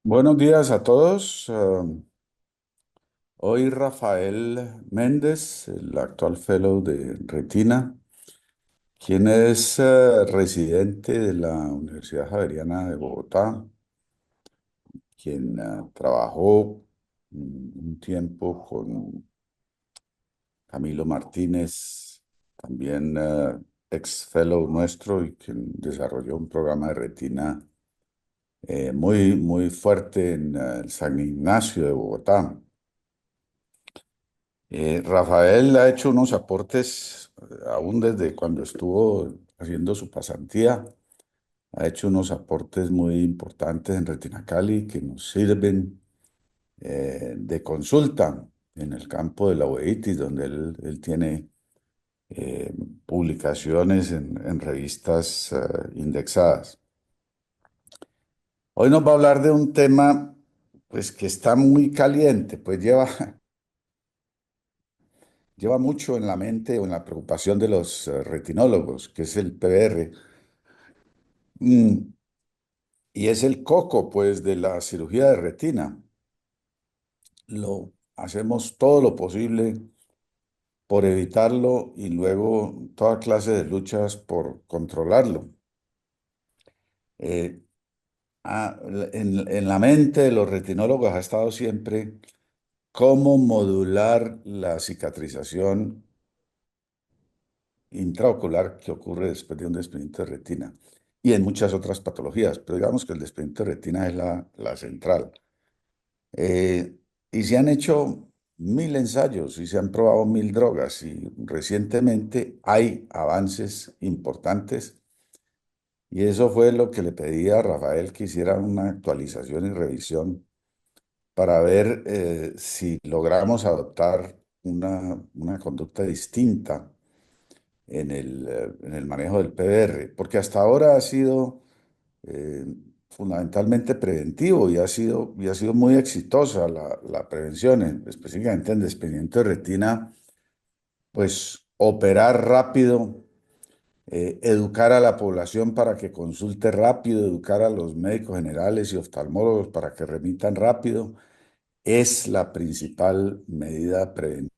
Buenos días a todos. Hoy Rafael Méndez, el actual fellow de Retina, quien es residente de la Universidad Javeriana de Bogotá, quien trabajó un tiempo con Camilo Martínez, también ex fellow nuestro y quien desarrolló un programa de retina muy fuerte en el San Ignacio de Bogotá. Rafael ha hecho unos aportes, aún desde cuando estuvo haciendo su pasantía, ha hecho unos aportes muy importantes en Retina Cali que nos sirven de consulta en el campo de la uveitis, donde él tiene eh, publicaciones en revistas indexadas. Hoy nos va a hablar de un tema pues, que está muy caliente, pues lleva mucho en la mente o en la preocupación de los retinólogos, que es el PBR. Mm, y es el coco, pues, de la cirugía de retina. Hacemos todo lo posible por evitarlo y luego toda clase de luchas por controlarlo. Eh, en la mente de los retinólogos ha estado siempre cómo modular la cicatrización intraocular que ocurre después de un desprendimiento de retina y en muchas otras patologías, pero digamos que el desprendimiento de retina es la central. Eh, y se han hecho 1000 ensayos y se han probado 1000 drogas y recientemente hay avances importantes y eso fue lo que le pedí a Rafael que hiciera una actualización y revisión para ver si logramos adoptar una conducta distinta en el manejo del PBR, porque hasta ahora ha sido eh, fundamentalmente preventivo y ha sido muy exitosa la prevención, específicamente en desprendimiento de retina, pues operar rápido, educar a la población para que consulte rápido, educar a los médicos generales y oftalmólogos para que remitan rápido, es la principal medida preventiva.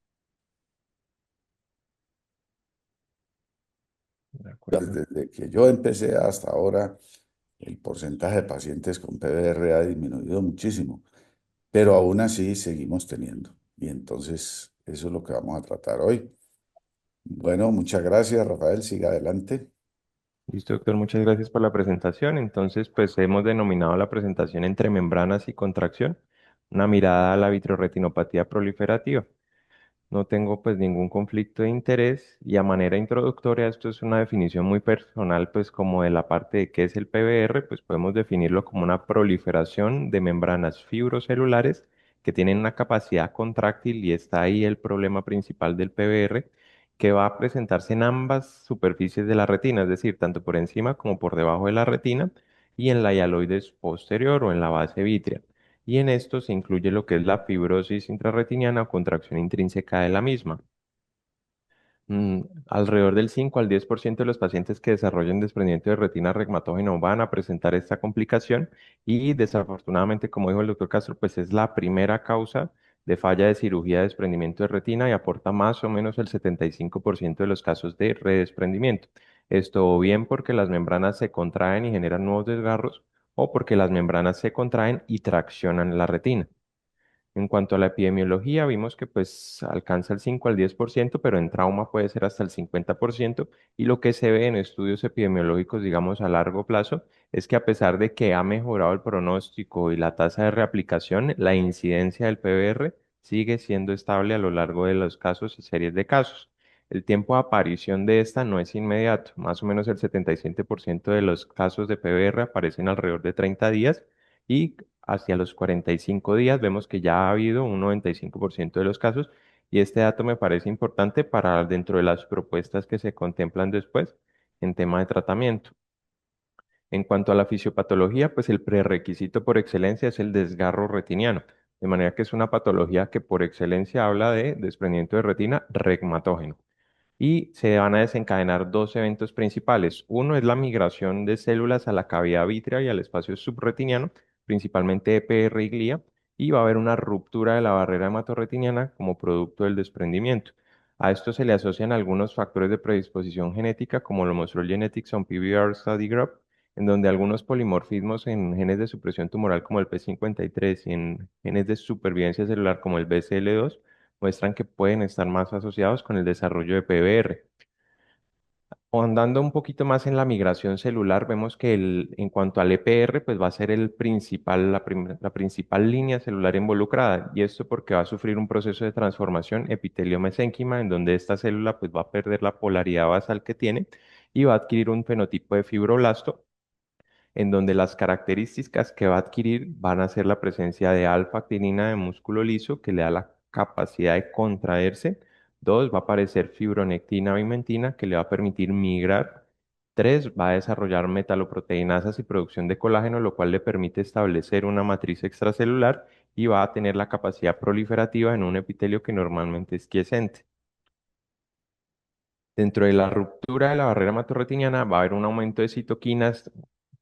De acuerdo. Desde que yo empecé hasta ahora, el porcentaje de pacientes con PBR ha disminuido muchísimo, pero aún así seguimos teniendo. Y entonces eso es lo que vamos a tratar hoy. Bueno, muchas gracias, Rafael. Siga adelante. Listo, doctor, muchas gracias por la presentación. Entonces, pues hemos denominado la presentación entre membranas y contracción, una mirada a la vitrorretinopatía proliferativa. No tengo pues ningún conflicto de interés y a manera introductoria esto es una definición muy personal pues como de la parte de qué es el PBR, pues podemos definirlo como una proliferación de membranas fibrocelulares que tienen una capacidad contráctil y está ahí el problema principal del PBR que va a presentarse en ambas superficies de la retina, es decir, tanto por encima como por debajo de la retina y en la hialoides posterior o en la base vítrea y en esto se incluye lo que es la fibrosis intrarretiniana o contracción intrínseca de la misma. Alrededor del 5 al 10% de los pacientes que desarrollen desprendimiento de retina regmatógeno van a presentar esta complicación y desafortunadamente, como dijo el doctor Castro, pues es la primera causa de falla de cirugía de desprendimiento de retina y aporta más o menos el 75% de los casos de redesprendimiento. Esto o bien porque las membranas se contraen y generan nuevos desgarros o porque las membranas se contraen y traccionan la retina. En cuanto a la epidemiología, vimos que pues alcanza el 5 al 10%, pero en trauma puede ser hasta el 50%, y lo que se ve en estudios epidemiológicos, digamos, a largo plazo, es que a pesar de que ha mejorado el pronóstico y la tasa de reaplicación, la incidencia del PBR sigue siendo estable a lo largo de los casos y series de casos. El tiempo de aparición de esta no es inmediato, más o menos el 77% de los casos de PBR aparecen alrededor de 30 días y hacia los 45 días vemos que ya ha habido un 95% de los casos y este dato me parece importante para dentro de las propuestas que se contemplan después en tema de tratamiento. En cuanto a la fisiopatología, pues el prerequisito por excelencia es el desgarro retiniano, de manera que es una patología que por excelencia habla de desprendimiento de retina regmatógeno y se van a desencadenar dos eventos principales. Uno es la migración de células a la cavidad vítrea y al espacio subretiniano, principalmente EPR y glía, y va a haber una ruptura de la barrera hematorretiniana como producto del desprendimiento. A esto se le asocian algunos factores de predisposición genética, como lo mostró el Genetics on PBR Study Group, en donde algunos polimorfismos en genes de supresión tumoral como el P53 y en genes de supervivencia celular como el BCL2 muestran que pueden estar más asociados con el desarrollo de PBR. Andando un poquito más en la migración celular, vemos que en cuanto al EPR, pues va a ser la principal línea celular involucrada, y esto porque va a sufrir un proceso de transformación epitelio-mesénquima, en donde esta célula pues va a perder la polaridad basal que tiene y va a adquirir un fenotipo de fibroblasto, en donde las características que va a adquirir van a ser la presencia de alfa-actinina de músculo liso, que le da la capacidad de contraerse. Dos, va a aparecer fibronectina vimentina, que le va a permitir migrar. Tres, va a desarrollar metaloproteinasas y producción de colágeno, lo cual le permite establecer una matriz extracelular y va a tener la capacidad proliferativa en un epitelio que normalmente es quiescente. Dentro de la ruptura de la barrera hematorretiniana va a haber un aumento de citoquinas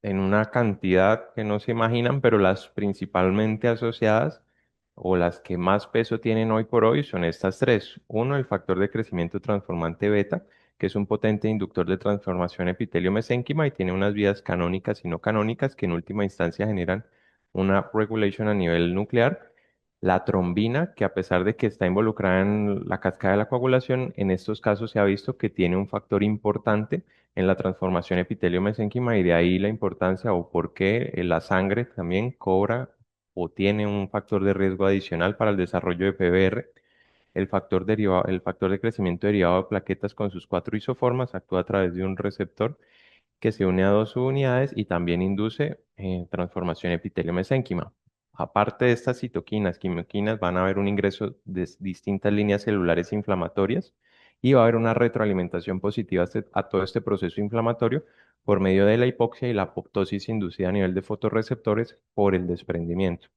en una cantidad que no se imaginan, pero las principalmente asociadas o las que más peso tienen hoy por hoy son estas tres. Uno, el factor de crecimiento transformante beta, que es un potente inductor de transformación epitelio-mesénquima y tiene unas vías canónicas y no canónicas que en última instancia generan una regulation a nivel nuclear. La trombina, que a pesar de que está involucrada en la cascada de la coagulación, en estos casos se ha visto que tiene un factor importante en la transformación epitelio-mesénquima, y de ahí la importancia o por qué la sangre también cobra o tiene un factor de riesgo adicional para el desarrollo de PBR. El factor de crecimiento derivado de plaquetas con sus cuatro isoformas actúa a través de un receptor que se une a dos subunidades y también induce transformación epitelio-mesénquima. Aparte de estas citoquinas, quimioquinas, van a haber un ingreso de distintas líneas celulares inflamatorias y va a haber una retroalimentación positiva a todo este proceso inflamatorio por medio de la hipoxia y la apoptosis inducida a nivel de fotorreceptores por el desprendimiento.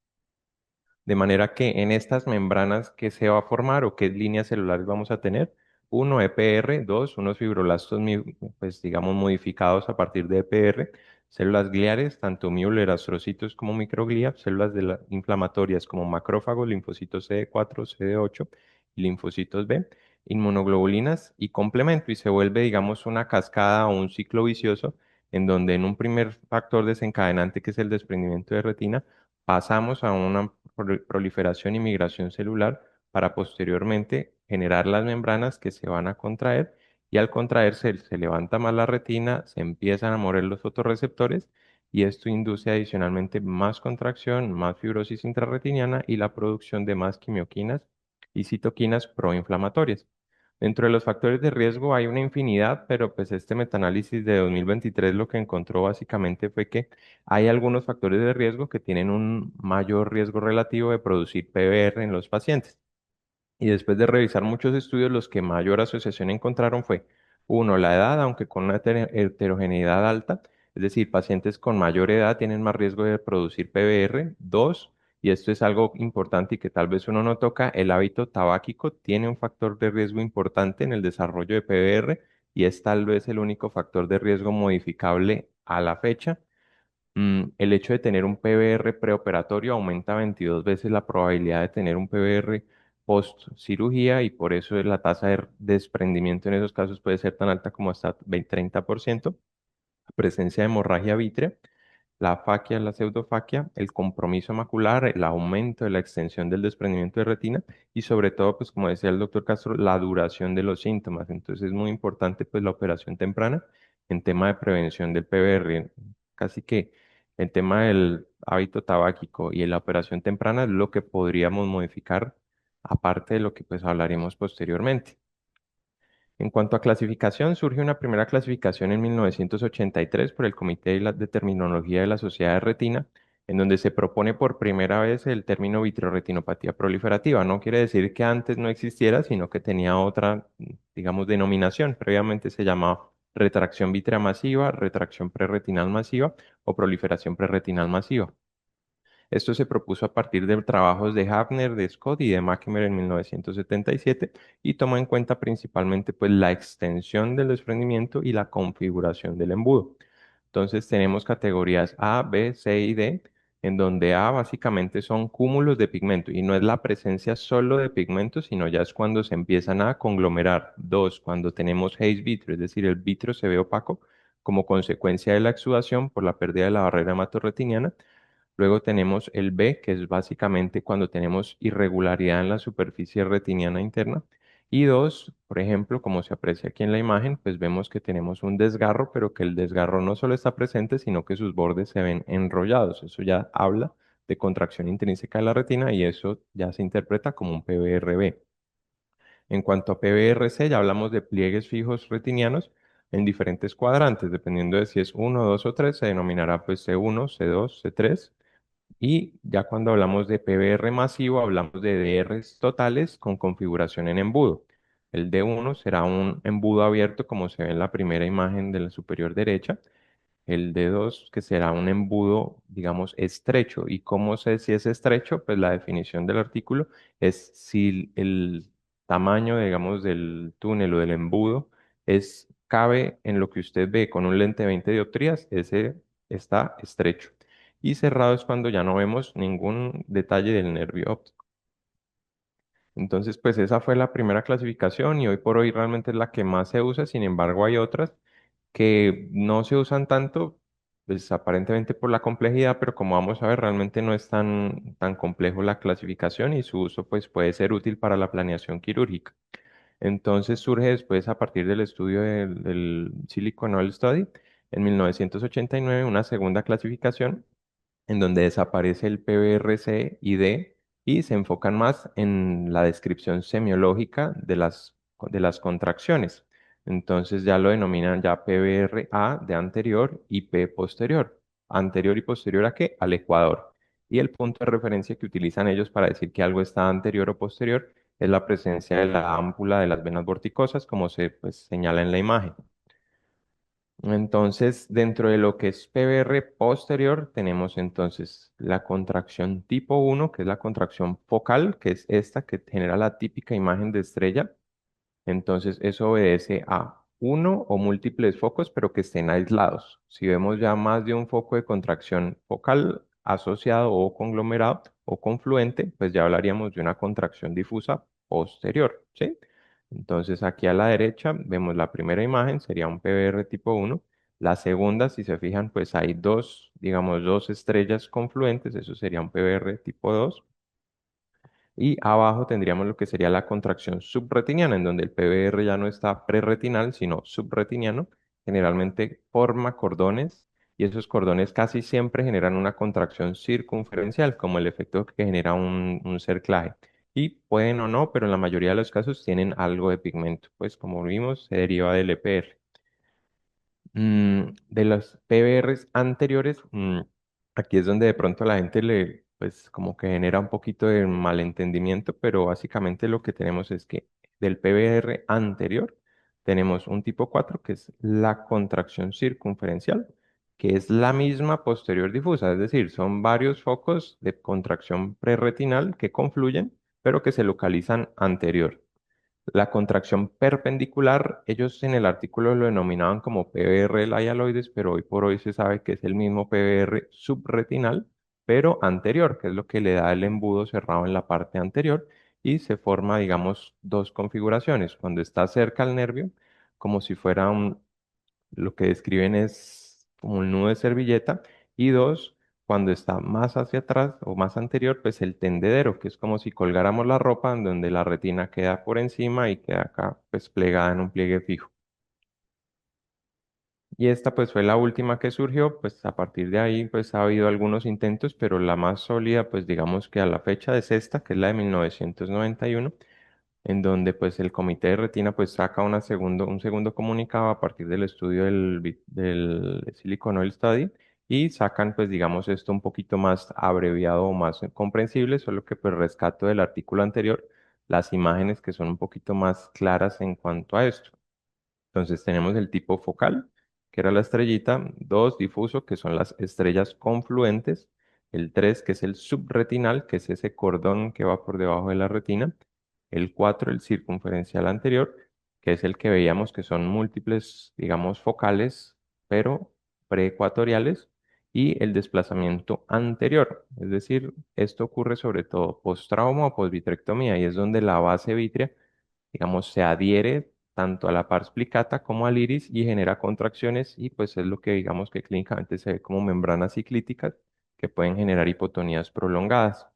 De manera que en estas membranas, ¿qué se va a formar o qué líneas celulares vamos a tener? Uno, EPR, dos, unos fibroblastos, pues digamos, modificados a partir de EPR, células gliares, tanto Müller, astrocitos como microglia, células inflamatorias como macrófagos, linfocitos CD4, CD8 y linfocitos B, inmunoglobulinas y complemento, y se vuelve, digamos, una cascada o un ciclo vicioso en donde en un primer factor desencadenante, que es el desprendimiento de retina, pasamos a una proliferación y migración celular para posteriormente generar las membranas que se van a contraer, y al contraerse se levanta más la retina, se empiezan a mover los fotorreceptores y esto induce adicionalmente más contracción, más fibrosis intrarretiniana y la producción de más quimioquinas y citoquinas proinflamatorias. Dentro de los factores de riesgo hay una infinidad, pero pues este metaanálisis de 2023 lo que encontró básicamente fue que hay algunos factores de riesgo que tienen un mayor riesgo relativo de producir PBR en los pacientes. Y después de revisar muchos estudios, los que mayor asociación encontraron fue, uno, la edad, aunque con una heterogeneidad alta, es decir, pacientes con mayor edad tienen más riesgo de producir PBR. Dos, y esto es algo importante y que tal vez uno no toca, el hábito tabáquico tiene un factor de riesgo importante en el desarrollo de PBR y es tal vez el único factor de riesgo modificable a la fecha. El hecho de tener un PBR preoperatorio aumenta 22 veces la probabilidad de tener un PBR post cirugía, y por eso la tasa de desprendimiento en esos casos puede ser tan alta como hasta 30%. Presencia de hemorragia vítrea, la afaquia, la pseudofaquia, el compromiso macular, el aumento de la extensión del desprendimiento de retina y sobre todo, pues como decía el doctor Castro, la duración de los síntomas. Entonces es muy importante pues la operación temprana en tema de prevención del PBR. Casi que el tema del hábito tabáquico y la operación temprana es lo que podríamos modificar, aparte de lo que pues hablaremos posteriormente. En cuanto a clasificación, surge una primera clasificación en 1983 por el Comité de Terminología de la Sociedad de Retina, en donde se propone por primera vez el término vitreoretinopatía proliferativa. No quiere decir que antes no existiera, sino que tenía otra, digamos, denominación. Previamente se llamaba retracción vítrea masiva, retracción prerretinal masiva o proliferación prerretinal masiva. Esto se propuso a partir de trabajos de Hafner, de Scott y de Mackmer en 1977 y tomó en cuenta principalmente pues, la extensión del desprendimiento y la configuración del embudo. Entonces tenemos categorías A, B, C y D. en donde A básicamente son cúmulos de pigmento y no es la presencia solo de pigmento, sino ya es cuando se empiezan a conglomerar. Dos, cuando tenemos haze vitrio, es decir, el vitrio se ve opaco como consecuencia de la exudación por la pérdida de la barrera hematorretiniana. Luego tenemos el B, que es básicamente cuando tenemos irregularidad en la superficie retiniana interna. Y dos, por ejemplo, como se aprecia aquí en la imagen, pues vemos que tenemos un desgarro, pero que el desgarro no solo está presente, sino que sus bordes se ven enrollados. Eso ya habla de contracción intrínseca de la retina y eso ya se interpreta como un PBRB. En cuanto a PBRC, ya hablamos de pliegues fijos retinianos en diferentes cuadrantes, dependiendo de si es uno, 2 o 3, se denominará pues C1, C2, C3. Y ya cuando hablamos de PBR masivo, hablamos de DRs totales con configuración en embudo. El D1 será un embudo abierto, como se ve en la primera imagen de la superior derecha. El D2, que será un embudo, digamos, estrecho. ¿Y cómo sé si es estrecho? Pues la definición del artículo es si el tamaño, digamos, del túnel o del embudo cabe en lo que usted ve con un lente de 20 dioptrías, ese está estrecho. Y cerrado es cuando ya no vemos ningún detalle del nervio óptico. Entonces, pues esa fue la primera clasificación y hoy por hoy realmente es la que más se usa. Sin embargo, hay otras que no se usan tanto, pues aparentemente por la complejidad, pero como vamos a ver, realmente no es tan complejo la clasificación y su uso pues puede ser útil para la planeación quirúrgica. Entonces surge después a partir del estudio del Silicon Oil Study en 1989 una segunda clasificación en donde desaparece el PBRC y D y se enfocan más en la descripción semiológica de las contracciones. Entonces ya lo denominan ya PBRA de anterior y P posterior. ¿Anterior y posterior a qué? Al ecuador. Y el punto de referencia que utilizan ellos para decir que algo está anterior o posterior es la presencia de la ámpula de las venas vorticosas, como se pues, señala en la imagen. Entonces, dentro de lo que es PBR posterior, tenemos entonces la contracción tipo uno, que es la contracción focal, que es esta que genera la típica imagen de estrella. Entonces, eso obedece a uno o múltiples focos, pero que estén aislados. Si vemos ya más de un foco de contracción focal asociado o conglomerado o confluente, pues ya hablaríamos de una contracción difusa posterior, ¿sí? Entonces, aquí a la derecha vemos la primera imagen, sería un PBR tipo uno. La segunda, si se fijan, pues hay dos, digamos, dos estrellas confluentes, eso sería un PBR tipo 2. Y abajo tendríamos lo que sería la contracción subretiniana, en donde el PBR ya no está prerretinal, sino subretiniano. Generalmente forma cordones y esos cordones casi siempre generan una contracción circunferencial, como el efecto que genera un cerclaje. Y pueden o no, pero en la mayoría de los casos tienen algo de pigmento, pues como vimos, se deriva del EPR. De los PBRs anteriores, aquí es donde de pronto la gente le, pues como que genera un poquito de malentendimiento, pero básicamente lo que tenemos es que del PBR anterior tenemos un tipo 4 que es la contracción circunferencial, que es la misma posterior difusa, es decir, son varios focos de contracción prerretinal que confluyen, pero que se localizan anterior. La contracción perpendicular, ellos en el artículo lo denominaban como PBR lialoides, pero hoy por hoy se sabe que es el mismo PBR subretinal, pero anterior, que es lo que le da el embudo cerrado en la parte anterior y se forma, digamos, dos configuraciones. Cuando está cerca al nervio, como si fuera lo que describen es como un nudo de servilleta, y dos, cuando está más hacia atrás o más anterior, pues el tendedero, que es como si colgáramos la ropa en donde la retina queda por encima y queda acá pues plegada en un pliegue fijo. Y esta pues fue la última que surgió, pues a partir de ahí pues ha habido algunos intentos, pero la más sólida pues digamos que a la fecha es esta, que es la de 1991 en donde pues el comité de retina pues saca un segundo comunicado a partir del estudio del Silicon Oil Study y sacan pues digamos esto un poquito más abreviado o más comprensible, solo que pues rescato del artículo anterior las imágenes que son un poquito más claras en cuanto a esto. Entonces tenemos el tipo focal, que era la estrellita, 2 difuso, que son las estrellas confluentes, el 3 que es el subretinal, que es ese cordón que va por debajo de la retina, el 4 el circunferencial anterior, que es el que veíamos que son múltiples, digamos, focales, pero preecuatoriales, y el desplazamiento anterior. Es decir, esto ocurre sobre todo post-trauma o post-vitrectomía y es donde la base vitrea, digamos, se adhiere tanto a la pars plicata como al iris y genera contracciones y pues es lo que digamos que clínicamente se ve como membranas ciclíticas que pueden generar hipotonías prolongadas.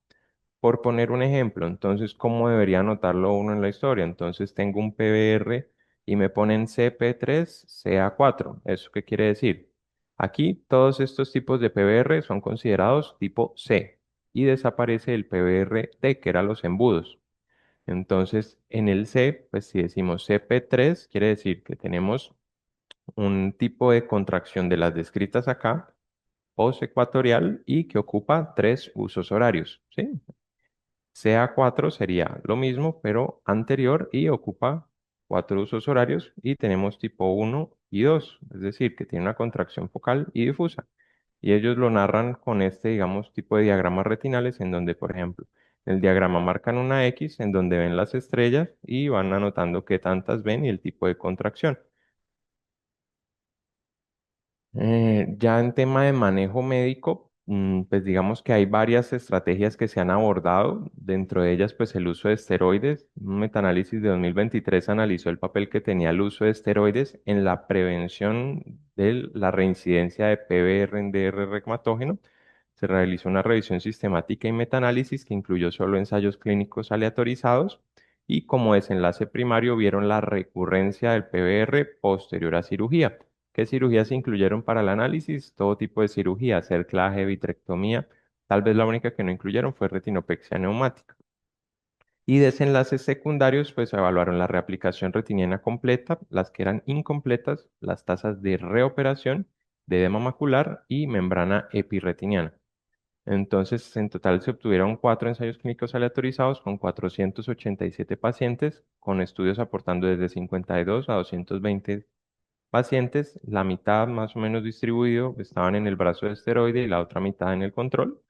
Por poner un ejemplo, entonces, ¿cómo debería anotarlo uno en la historia? Entonces, tengo un PBR y me ponen CP3, CA4. ¿Eso qué quiere decir? Aquí todos estos tipos de PBR son considerados tipo C y desaparece el PBR-T, que eran los embudos. Entonces, en el C, pues si decimos CP3, quiere decir que tenemos un tipo de contracción de las descritas acá, postecuatorial y que ocupa tres usos horarios, ¿sí? CA4 sería lo mismo, pero anterior y ocupa cuatro usos horarios y tenemos tipo uno y 2, es decir, que tiene una contracción focal y difusa. Y ellos lo narran con este, digamos, tipo de diagramas retinales en donde, por ejemplo, el diagrama marcan una X en donde ven las estrellas y van anotando qué tantas ven y el tipo de contracción. Ya en tema de manejo médico, pues digamos que hay varias estrategias que se han abordado. Dentro de ellas, pues el uso de esteroides. Un metaanálisis de 2023 analizó el papel que tenía el uso de esteroides en la prevención de la reincidencia de PBR en DR reumatógeno. Se realizó una revisión sistemática y metaanálisis que incluyó solo ensayos clínicos aleatorizados y como desenlace primario vieron la recurrencia del PBR posterior a cirugía. ¿Qué cirugías se incluyeron para el análisis? Todo tipo de cirugía, cerclaje, vitrectomía. Tal vez la única que no incluyeron fue retinopexia neumática. Y desenlaces secundarios, pues evaluaron la reaplicación retiniana completa, las que eran incompletas, las tasas de reoperación, de edema macular y membrana epirretiniana. Entonces, en total se obtuvieron cuatro ensayos clínicos aleatorizados con 487 pacientes, con estudios aportando desde 52 a 220 pacientes, la mitad más o menos distribuido estaban en el brazo de esteroide y la otra mitad en el control.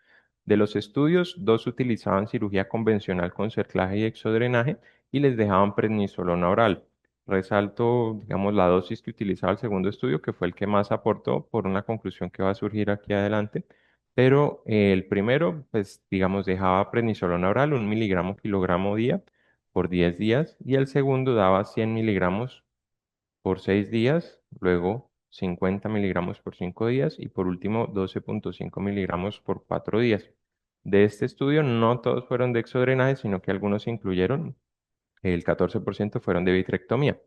De los estudios, dos utilizaban cirugía convencional con cerclaje y exodrenaje y les dejaban prednisolona oral. Resalto, digamos, la dosis que utilizaba el segundo estudio, que fue el que más aportó por una conclusión que va a surgir aquí adelante. Pero el primero, pues, digamos, dejaba prednisolona oral, 1 miligramo kilogramo día por 10 días, y el segundo daba 100 miligramos por 6 días, luego 50 miligramos por 5 días y por último 12,5 miligramos por 4 días. De este estudio no todos fueron de exodrenaje, sino que algunos se incluyeron, el 14% fueron de vitrectomía.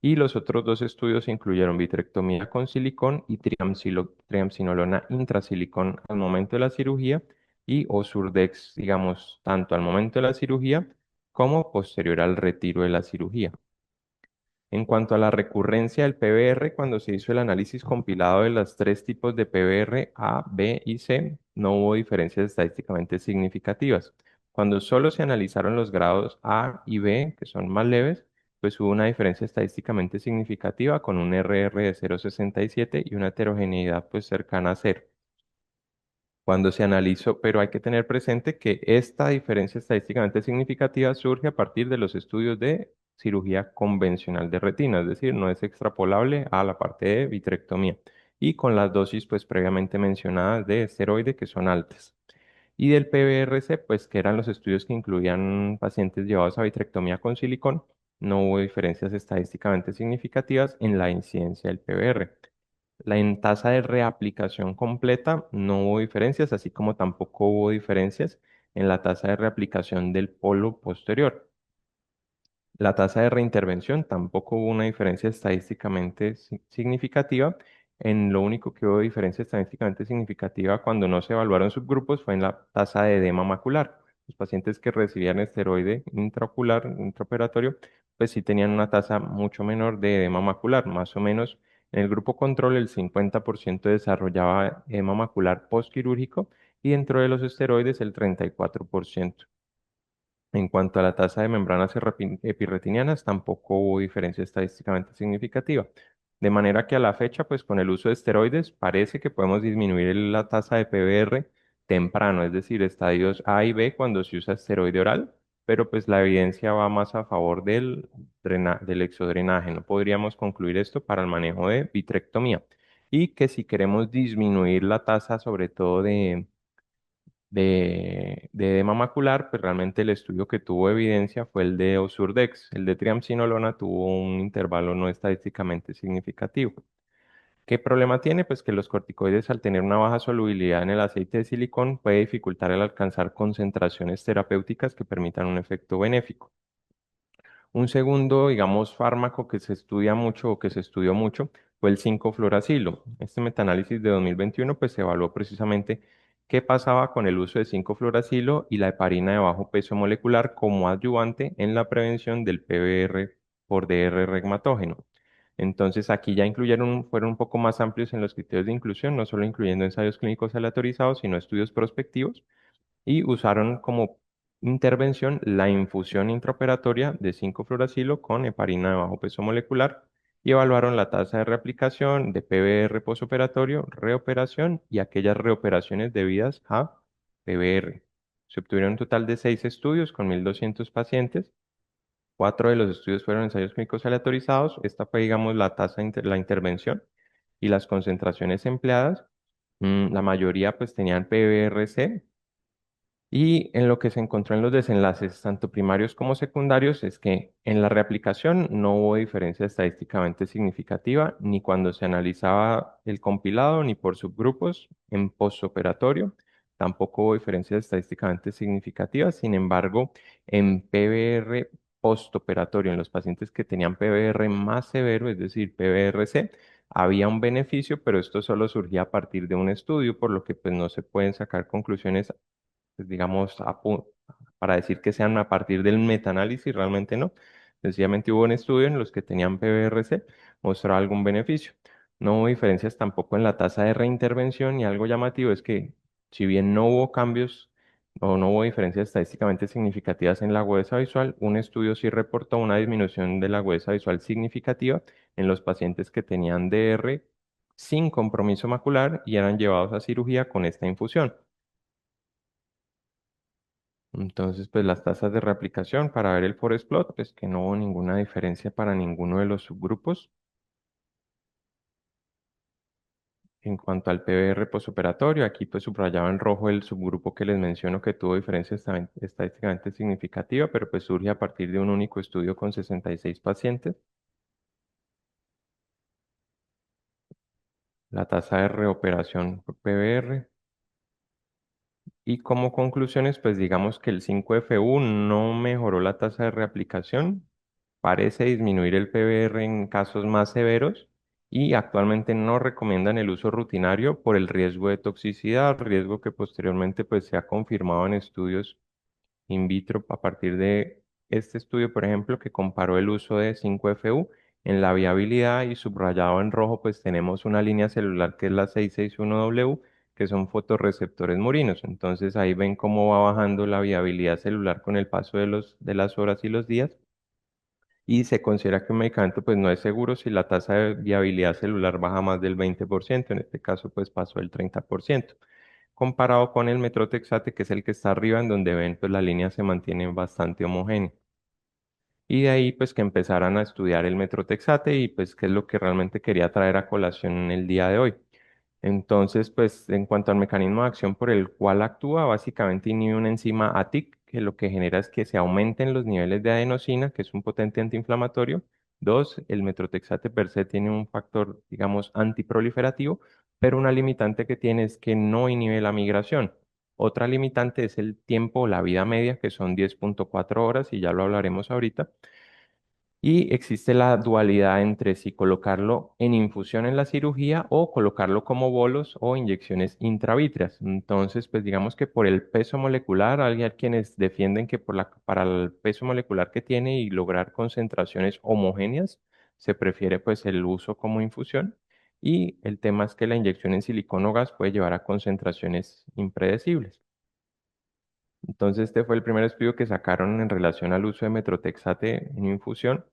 Y los otros dos estudios incluyeron vitrectomía con silicón y triamcinolona intrasilicón al momento de la cirugía y Osurdex, digamos, tanto al momento de la cirugía como posterior al retiro de la cirugía. En cuanto a la recurrencia del PBR, cuando se hizo el análisis compilado de los tres tipos de PBR A, B y C, no hubo diferencias estadísticamente significativas. Cuando solo se analizaron los grados A y B, que son más leves, pues hubo una diferencia estadísticamente significativa con un RR de 0,67 y una heterogeneidad pues cercana a cero. Cuando se analizó, pero hay que tener presente que esta diferencia estadísticamente significativa surge a partir de los estudios de cirugía convencional de retina, es decir, no es extrapolable a la parte de vitrectomía y con las dosis pues previamente mencionadas de esteroide que son altas. Y del PBRC, pues que eran los estudios que incluían pacientes llevados a vitrectomía con silicón, no hubo diferencias estadísticamente significativas en la incidencia del PBR. En tasa de reaplicación completa no hubo diferencias, así como tampoco hubo diferencias en la tasa de reaplicación del polo posterior. La tasa de reintervención tampoco hubo una diferencia estadísticamente significativa. En lo único que hubo diferencia estadísticamente significativa cuando no se evaluaron subgrupos fue en la tasa de edema macular. Los pacientes que recibían esteroide intraocular, intraoperatorio, pues sí tenían una tasa mucho menor de edema macular. Más o menos en el grupo control el 50% desarrollaba edema macular postquirúrgico y dentro de los esteroides el 34%. En cuanto a la tasa de membranas epirretinianas, tampoco hubo diferencia estadísticamente significativa. De manera que a la fecha, pues con el uso de esteroides, parece que podemos disminuir la tasa de PBR temprano, es decir, estadios A y B cuando se usa esteroide oral, pero pues la evidencia va más a favor del exodrenaje. No podríamos concluir esto para el manejo de vitrectomía. y que si queremos disminuir la tasa, sobre todo de edema macular, pues realmente el estudio que tuvo evidencia fue el de Osurdex. El de triamcinolona tuvo un intervalo no estadísticamente significativo. ¿Qué problema tiene? Pues que los corticoides, al tener una baja solubilidad en el aceite de silicón, puede dificultar el alcanzar concentraciones terapéuticas que permitan un efecto benéfico. Un segundo, digamos, fármaco que se estudia mucho o que se estudió mucho fue el 5-fluoracilo. Este metaanálisis de 2021 pues se evaluó precisamente qué pasaba con el uso de 5-fluoracilo y la heparina de bajo peso molecular como adyuvante en la prevención del PBR por DR regmatógeno. Entonces aquí ya fueron un poco más amplios en los criterios de inclusión, no solo incluyendo ensayos clínicos aleatorizados, sino estudios prospectivos y usaron como intervención la infusión intraoperatoria de 5-fluoracilo con heparina de bajo peso molecular y evaluaron la tasa de reaplicación de PBR posoperatorio, reoperación y aquellas reoperaciones debidas a PBR. Se obtuvieron un total de 6 estudios con 1.200 pacientes. 4 de los estudios fueron ensayos clínicos aleatorizados. Esta fue, digamos, la intervención y las concentraciones empleadas. La mayoría pues tenían PBRC, y en lo que se encontró en los desenlaces, tanto primarios como secundarios, es que en la reaplicación no hubo diferencia estadísticamente significativa, ni cuando se analizaba el compilado, ni por subgrupos en postoperatorio. Tampoco hubo diferencias estadísticamente significativas. Sin embargo, en PBR postoperatorio, en los pacientes que tenían PBR más severo, es decir, PBRC, había un beneficio, pero esto solo surgía a partir de un estudio, por lo que pues no se pueden sacar conclusiones pues, digamos, para decir que sean a partir del metaanálisis, realmente no. Sencillamente hubo un estudio en los que tenían PBRC, mostró algún beneficio. No hubo diferencias tampoco en la tasa de reintervención y algo llamativo es que si bien no hubo cambios o no hubo diferencias estadísticamente significativas en la agudeza visual, un estudio sí reportó una disminución de la agudeza visual significativa en los pacientes que tenían DR sin compromiso macular y eran llevados a cirugía con esta infusión. Entonces, pues las tasas de reaplicación para ver el forest plot, pues que no hubo ninguna diferencia para ninguno de los subgrupos. En cuanto al PBR posoperatorio, aquí pues subrayaba en rojo el subgrupo que les menciono que tuvo diferencia estadísticamente significativa, pero pues surge a partir de un único estudio con 66 pacientes. La tasa de reoperación por PBR. Y como conclusiones, pues digamos que el 5FU no mejoró la tasa de reaplicación, parece disminuir el PBR en casos más severos y actualmente no recomiendan el uso rutinario por el riesgo de toxicidad, riesgo que posteriormente pues se ha confirmado en estudios in vitro a partir de este estudio, por ejemplo, que comparó el uso de 5FU en la viabilidad y subrayado en rojo, pues tenemos una línea celular que es la 661W, que son fotorreceptores murinos. Entonces ahí ven cómo va bajando la viabilidad celular con el paso de las horas y los días. Y se considera que un medicamento pues no es seguro si la tasa de viabilidad celular baja más del 20%, en este caso pues pasó el 30% comparado con el metrotexate, que es el que está arriba, en donde ven, pues la línea se mantiene bastante homogénea. Y de ahí, pues que empezaran a estudiar el metrotexate y pues qué es lo que realmente quería traer a colación en el día de hoy. Entonces, pues en cuanto al mecanismo de acción por el cual actúa, básicamente inhibe una enzima ATIC, que lo que genera es que se aumenten los niveles de adenosina, que es un potente antiinflamatorio. Dos, el metrotexate per se tiene un factor, digamos, antiproliferativo, pero una limitante que tiene es que no inhibe la migración. Otra limitante es el tiempo o la vida media, que son 10,4 horas, y ya lo hablaremos ahorita. Y existe la dualidad entre si colocarlo en infusión en la cirugía o colocarlo como bolos o inyecciones intravítreas. Entonces, pues digamos que por el peso molecular, hay quienes defienden que para el peso molecular que tiene y lograr concentraciones homogéneas, se prefiere pues el uso como infusión. Y el tema es que la inyección en silicón o gas puede llevar a concentraciones impredecibles. Entonces, este fue el primer estudio que sacaron en relación al uso de metrotexate en infusión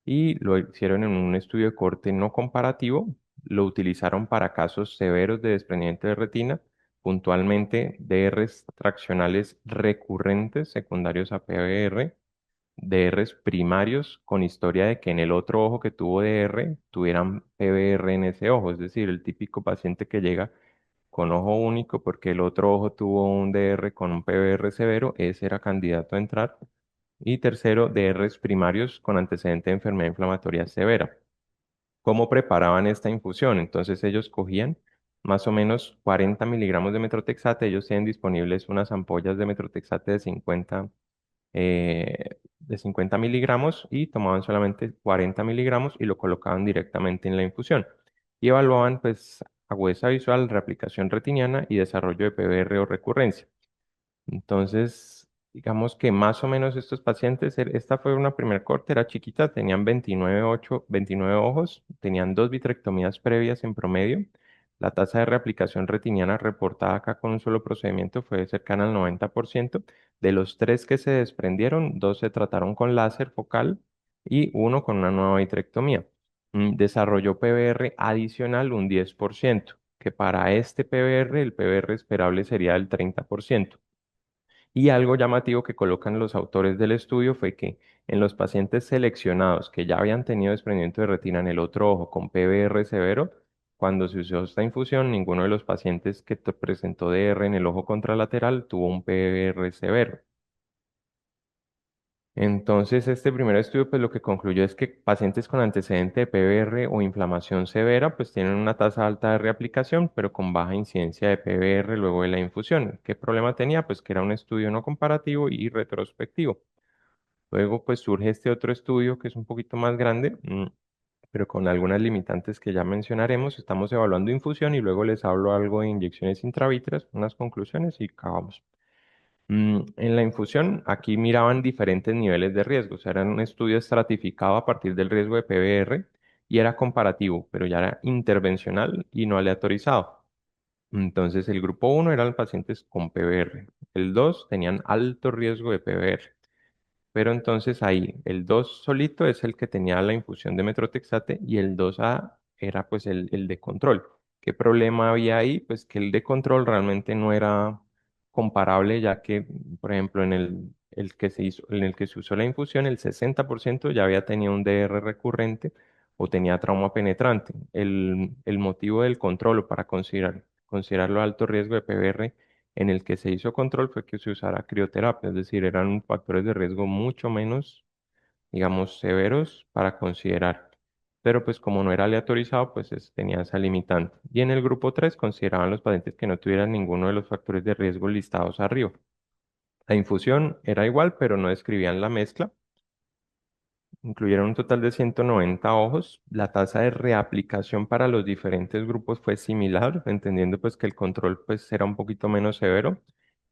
y lo hicieron en un estudio de corte no comparativo. Lo utilizaron para casos severos de desprendimiento de retina, puntualmente DRs traccionales recurrentes secundarios a PBR. DRs primarios con historia de que en el otro ojo que tuvo DR tuvieran PBR en ese ojo, es decir, el típico paciente que llega con ojo único porque el otro ojo tuvo un DR con un PBR severo, ese era candidato a entrar. Y tercero, DRs primarios con antecedente de enfermedad inflamatoria severa. ¿Cómo preparaban esta infusión? Entonces ellos cogían más o menos 40 miligramos de metrotexate, ellos tienen disponibles unas ampollas de metrotexate de 50 miligramos y tomaban solamente 40 miligramos y lo colocaban directamente en la infusión. Y evaluaban pues agudeza visual, reaplicación retiniana y desarrollo de PBR o recurrencia. Entonces, digamos que más o menos estos pacientes, esta fue una primer corte, era chiquita, tenían 29 ojos, tenían dos vitrectomías previas en promedio. La tasa de reaplicación retiniana reportada acá con un solo procedimiento fue cercana al 90%. De los tres que se desprendieron, dos se trataron con láser focal y uno con una nueva vitrectomía. Desarrolló PBR adicional un 10%, que para este PBR el PBR esperable sería del 30%. Y algo llamativo que colocan los autores del estudio fue que en los pacientes seleccionados que ya habían tenido desprendimiento de retina en el otro ojo con PBR severo, cuando se usó esta infusión, ninguno de los pacientes que presentó DR en el ojo contralateral tuvo un PBR severo. Entonces, este primer estudio, pues lo que concluyó es que pacientes con antecedente de PBR o inflamación severa, pues tienen una tasa alta de reaplicación, pero con baja incidencia de PBR luego de la infusión. ¿Qué problema tenía? Pues que era un estudio no comparativo y retrospectivo. Luego, pues surge este otro estudio que es un poquito más grande, pero con algunas limitantes que ya mencionaremos. Estamos evaluando infusión y luego les hablo algo de inyecciones intravítreas, unas conclusiones y acabamos. En la infusión, aquí miraban diferentes niveles de riesgo, o sea, era un estudio estratificado a partir del riesgo de PBR y era comparativo, pero ya era intervencional y no aleatorizado. Entonces, el grupo uno eran pacientes con PBR, el 2 tenían alto riesgo de PBR. Pero entonces ahí, el 2 solito es el que tenía la infusión de metrotexate y el 2A era pues el de control. ¿Qué problema había ahí? Pues que el de control realmente no era comparable, ya que, por ejemplo, el que se hizo, en el que se usó la infusión, el 60% ya había tenido un DR recurrente o tenía trauma penetrante. El motivo del control o para considerarlo alto riesgo de PBR en el que se hizo control fue que se usara crioterapia, es decir, eran factores de riesgo mucho menos, digamos, severos para considerar. Pero pues como no era aleatorizado, pues tenía esa limitante. Y en el grupo 3 consideraban los pacientes que no tuvieran ninguno de los factores de riesgo listados arriba. La infusión era igual, pero no describían la mezcla. Incluyeron un total de 190 ojos. La tasa de reaplicación para los diferentes grupos fue similar, entendiendo pues que el control pues era un poquito menos severo.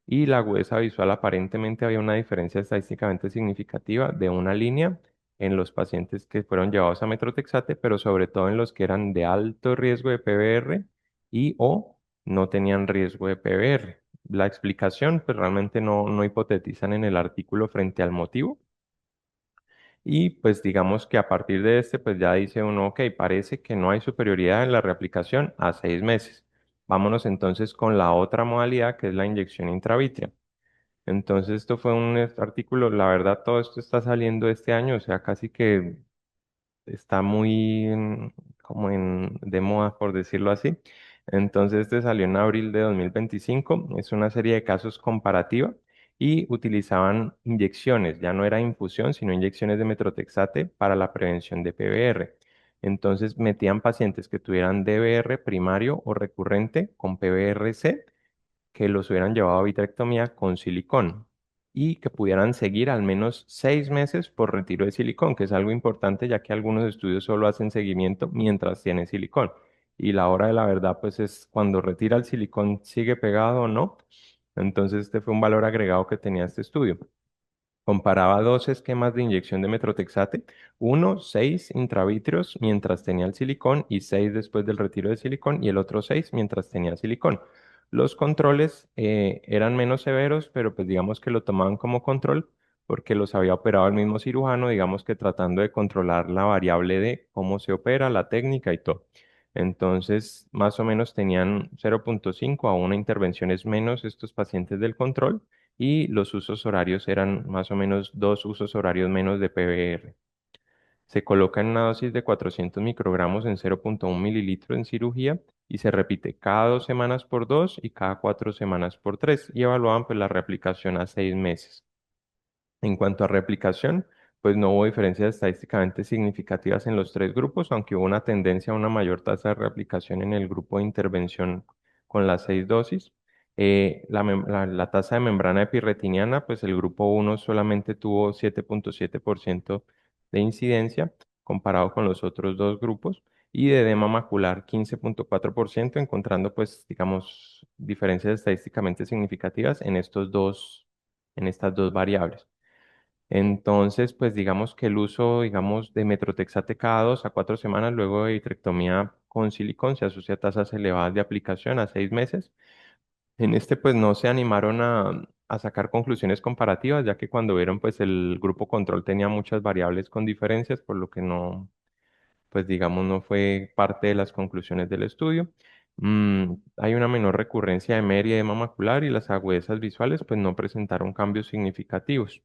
Y la agudeza visual aparentemente había una diferencia estadísticamente significativa de una línea en los pacientes que fueron llevados a metrotexate, pero sobre todo en los que eran de alto riesgo de PBR y o no tenían riesgo de PBR. La explicación pues realmente no hipotetizan en el artículo frente al motivo y pues digamos que a partir de este, pues ya dice uno, ok, parece que no hay superioridad en la reaplicación a 6 meses. Vámonos entonces con la otra modalidad que es la inyección intravítrea. Entonces esto fue un artículo, la verdad todo esto está saliendo este año, o sea, casi que está muy como en de moda, por decirlo así. Entonces, este salió en abril de 2025. Es una serie de casos comparativa y utilizaban inyecciones, ya no era infusión, sino inyecciones de metrotexate para la prevención de PBR. Entonces, metían pacientes que tuvieran DBR primario o recurrente con PBRC que los hubieran llevado a vitrectomía con silicón y que pudieran seguir al menos 6 meses por retiro de silicón, que es algo importante ya que algunos estudios solo hacen seguimiento mientras tiene silicón. Y la hora de la verdad, pues es cuando retira el silicón, sigue pegado o no. Entonces, este fue un valor agregado que tenía este estudio. Comparaba dos esquemas de inyección de metrotexate, uno 6 intravítreos mientras tenía el silicón y 6 después del retiro de silicón y el otro 6 mientras tenía silicón. Los controles eran menos severos, pero pues digamos que lo tomaban como control porque los había operado el mismo cirujano, digamos que tratando de controlar la variable de cómo se opera, la técnica y todo. Entonces, más o menos tenían 0,5 a 1 intervenciones menos estos pacientes del control y los usos horarios eran más o menos 2 usos horarios menos de PBR. Se coloca en una dosis de 400 microgramos en 0,1 mililitro en cirugía y se repite cada 2 semanas por 2 y cada 4 semanas por 3 y evaluaban pues la reaplicación a 6 meses. En cuanto a replicación, pues no hubo diferencias estadísticamente significativas en los tres grupos, aunque hubo una tendencia a una mayor tasa de reaplicación en el grupo de intervención con las 6 dosis. La tasa de membrana epirretiniana, pues el grupo uno solamente tuvo 7,7% de incidencia comparado con los otros dos grupos y de edema macular 15,4%, encontrando pues digamos diferencias estadísticamente significativas en estas dos variables. Entonces, pues digamos que el uso, digamos, de metrotexate cada 2 a 4 semanas luego de vitrectomía con silicón se asocia a tasas elevadas de aplicación a 6 meses. En este, pues no se animaron a sacar conclusiones comparativas, ya que cuando vieron, pues el grupo control tenía muchas variables con diferencias, por lo que no, pues digamos, no fue parte de las conclusiones del estudio. Hay una menor recurrencia de MER y edema macular y las agudezas visuales, pues no presentaron cambios significativos.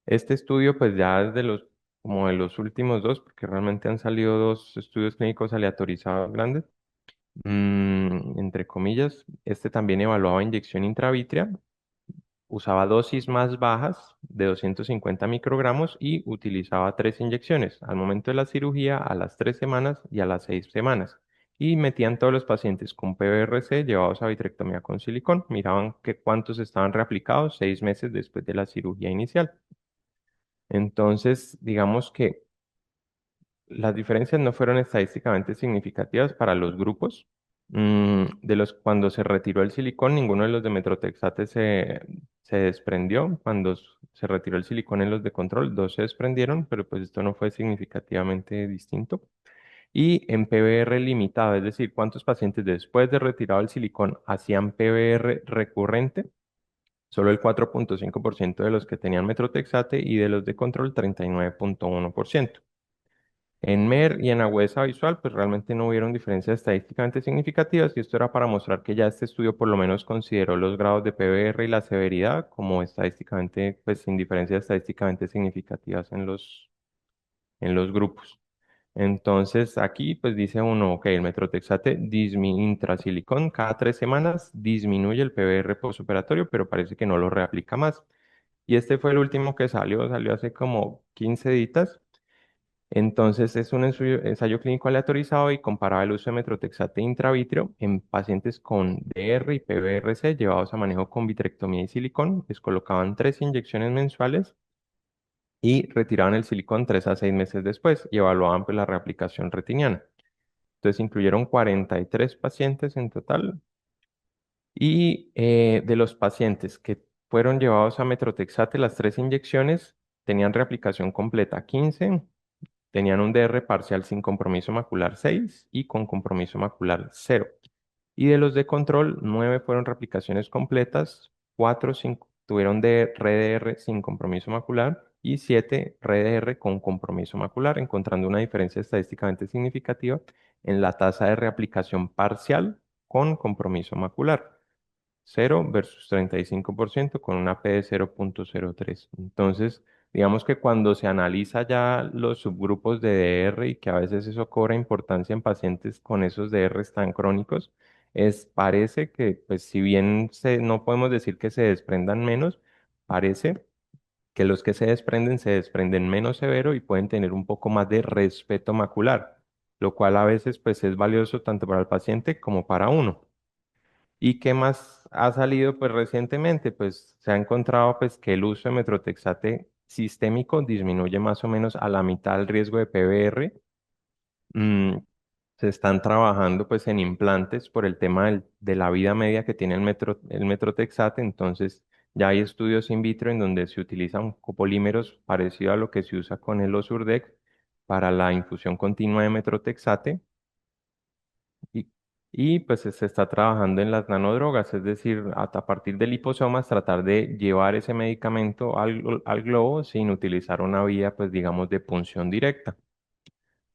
Este estudio, pues ya es de los, como de los últimos dos, porque realmente han salido dos estudios clínicos aleatorizados grandes, entre comillas. Este también evaluaba inyección intravítrea, usaba dosis más bajas de 250 microgramos y utilizaba 3 inyecciones, al momento de la cirugía, a las 3 semanas y a las 6 semanas. Y metían todos los pacientes con PBRC llevados a vitrectomía con silicón. Miraban que cuántos estaban reaplicados 6 meses después de la cirugía inicial. Entonces, digamos que las diferencias no fueron estadísticamente significativas para los grupos. Cuando se retiró el silicón, ninguno de los de Metrotexate se desprendió. Cuando se retiró el silicón en los de control, dos se desprendieron, pero pues esto no fue significativamente distinto. Y en PBR limitado, es decir, cuántos pacientes después de retirado el silicón hacían PBR recurrente. Solo el 4,5% de los que tenían metrotexate y de los de control 39,1%. En MER y en agudeza visual, pues realmente no hubieron diferencias estadísticamente significativas y esto era para mostrar que ya este estudio por lo menos consideró los grados de PBR y la severidad como estadísticamente, pues sin diferencias estadísticamente significativas en los grupos. Entonces aquí pues dice uno, ok, el metrotexate intrasilicón cada 3 semanas disminuye el PBR postoperatorio, pero parece que no lo reaplica más. Y este fue el último que salió hace como 15 días. Entonces es un ensayo clínico aleatorizado y comparaba el uso de metrotexate intravítrea en pacientes con DR y PBRC llevados a manejo con vitrectomía y silicón. Les colocaban 3 inyecciones mensuales y retiraban el silicón 3 a 6 meses después y evaluaban pues, la reaplicación retiniana. Entonces incluyeron 43 pacientes en total y de los pacientes que fueron llevados a metrotexate, las 3 inyecciones tenían reaplicación completa 15, tenían un DR parcial sin compromiso macular 6 y con compromiso macular 0. Y de los de control, 9 fueron replicaciones completas, 4 tuvieron de RDR sin compromiso macular y 7 RDR con compromiso macular, encontrando una diferencia estadísticamente significativa en la tasa de reaplicación parcial con compromiso macular. 0 versus 35% con una P de 0,03. Entonces, digamos que cuando se analiza ya los subgrupos de DR y que a veces eso cobra importancia en pacientes con esos DRs tan crónicos, parece que, pues si bien no podemos decir que se desprendan menos, parece que los que se desprenden menos severo y pueden tener un poco más de respeto macular, lo cual a veces pues es valioso tanto para el paciente como para uno. ¿Y qué más ha salido pues recientemente? Pues se ha encontrado pues que el uso de metrotexate sistémico disminuye más o menos a la mitad el riesgo de PBR. Mm, Se están trabajando pues en implantes por el tema de la vida media que tiene el metrotexate, entonces ya hay estudios in vitro en donde se utilizan copolímeros parecido a lo que se usa con el Osurdex para la infusión continua de metrotexate y, y, pues se está trabajando en las nanodrogas, es decir, a partir de liposomas tratar de llevar ese medicamento al globo sin utilizar una vía, pues digamos, de punción directa.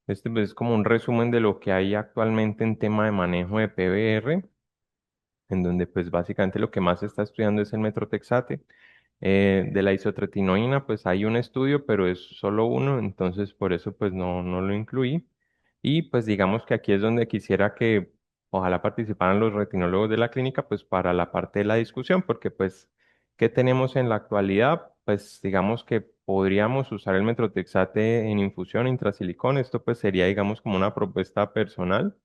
Este pues, es como un resumen de lo que hay actualmente en tema de manejo de PBR. en donde pues básicamente lo que más se está estudiando es el metrotexate. De la isotretinoína, pues hay un estudio, pero es solo uno, entonces por eso pues no lo incluí. Y pues digamos que aquí es donde quisiera que ojalá participaran los retinólogos de la clínica, pues para la parte de la discusión, porque pues, ¿qué tenemos en la actualidad? Pues digamos que podríamos usar el metrotexate en infusión intrasilicón, esto pues sería digamos como una propuesta personal.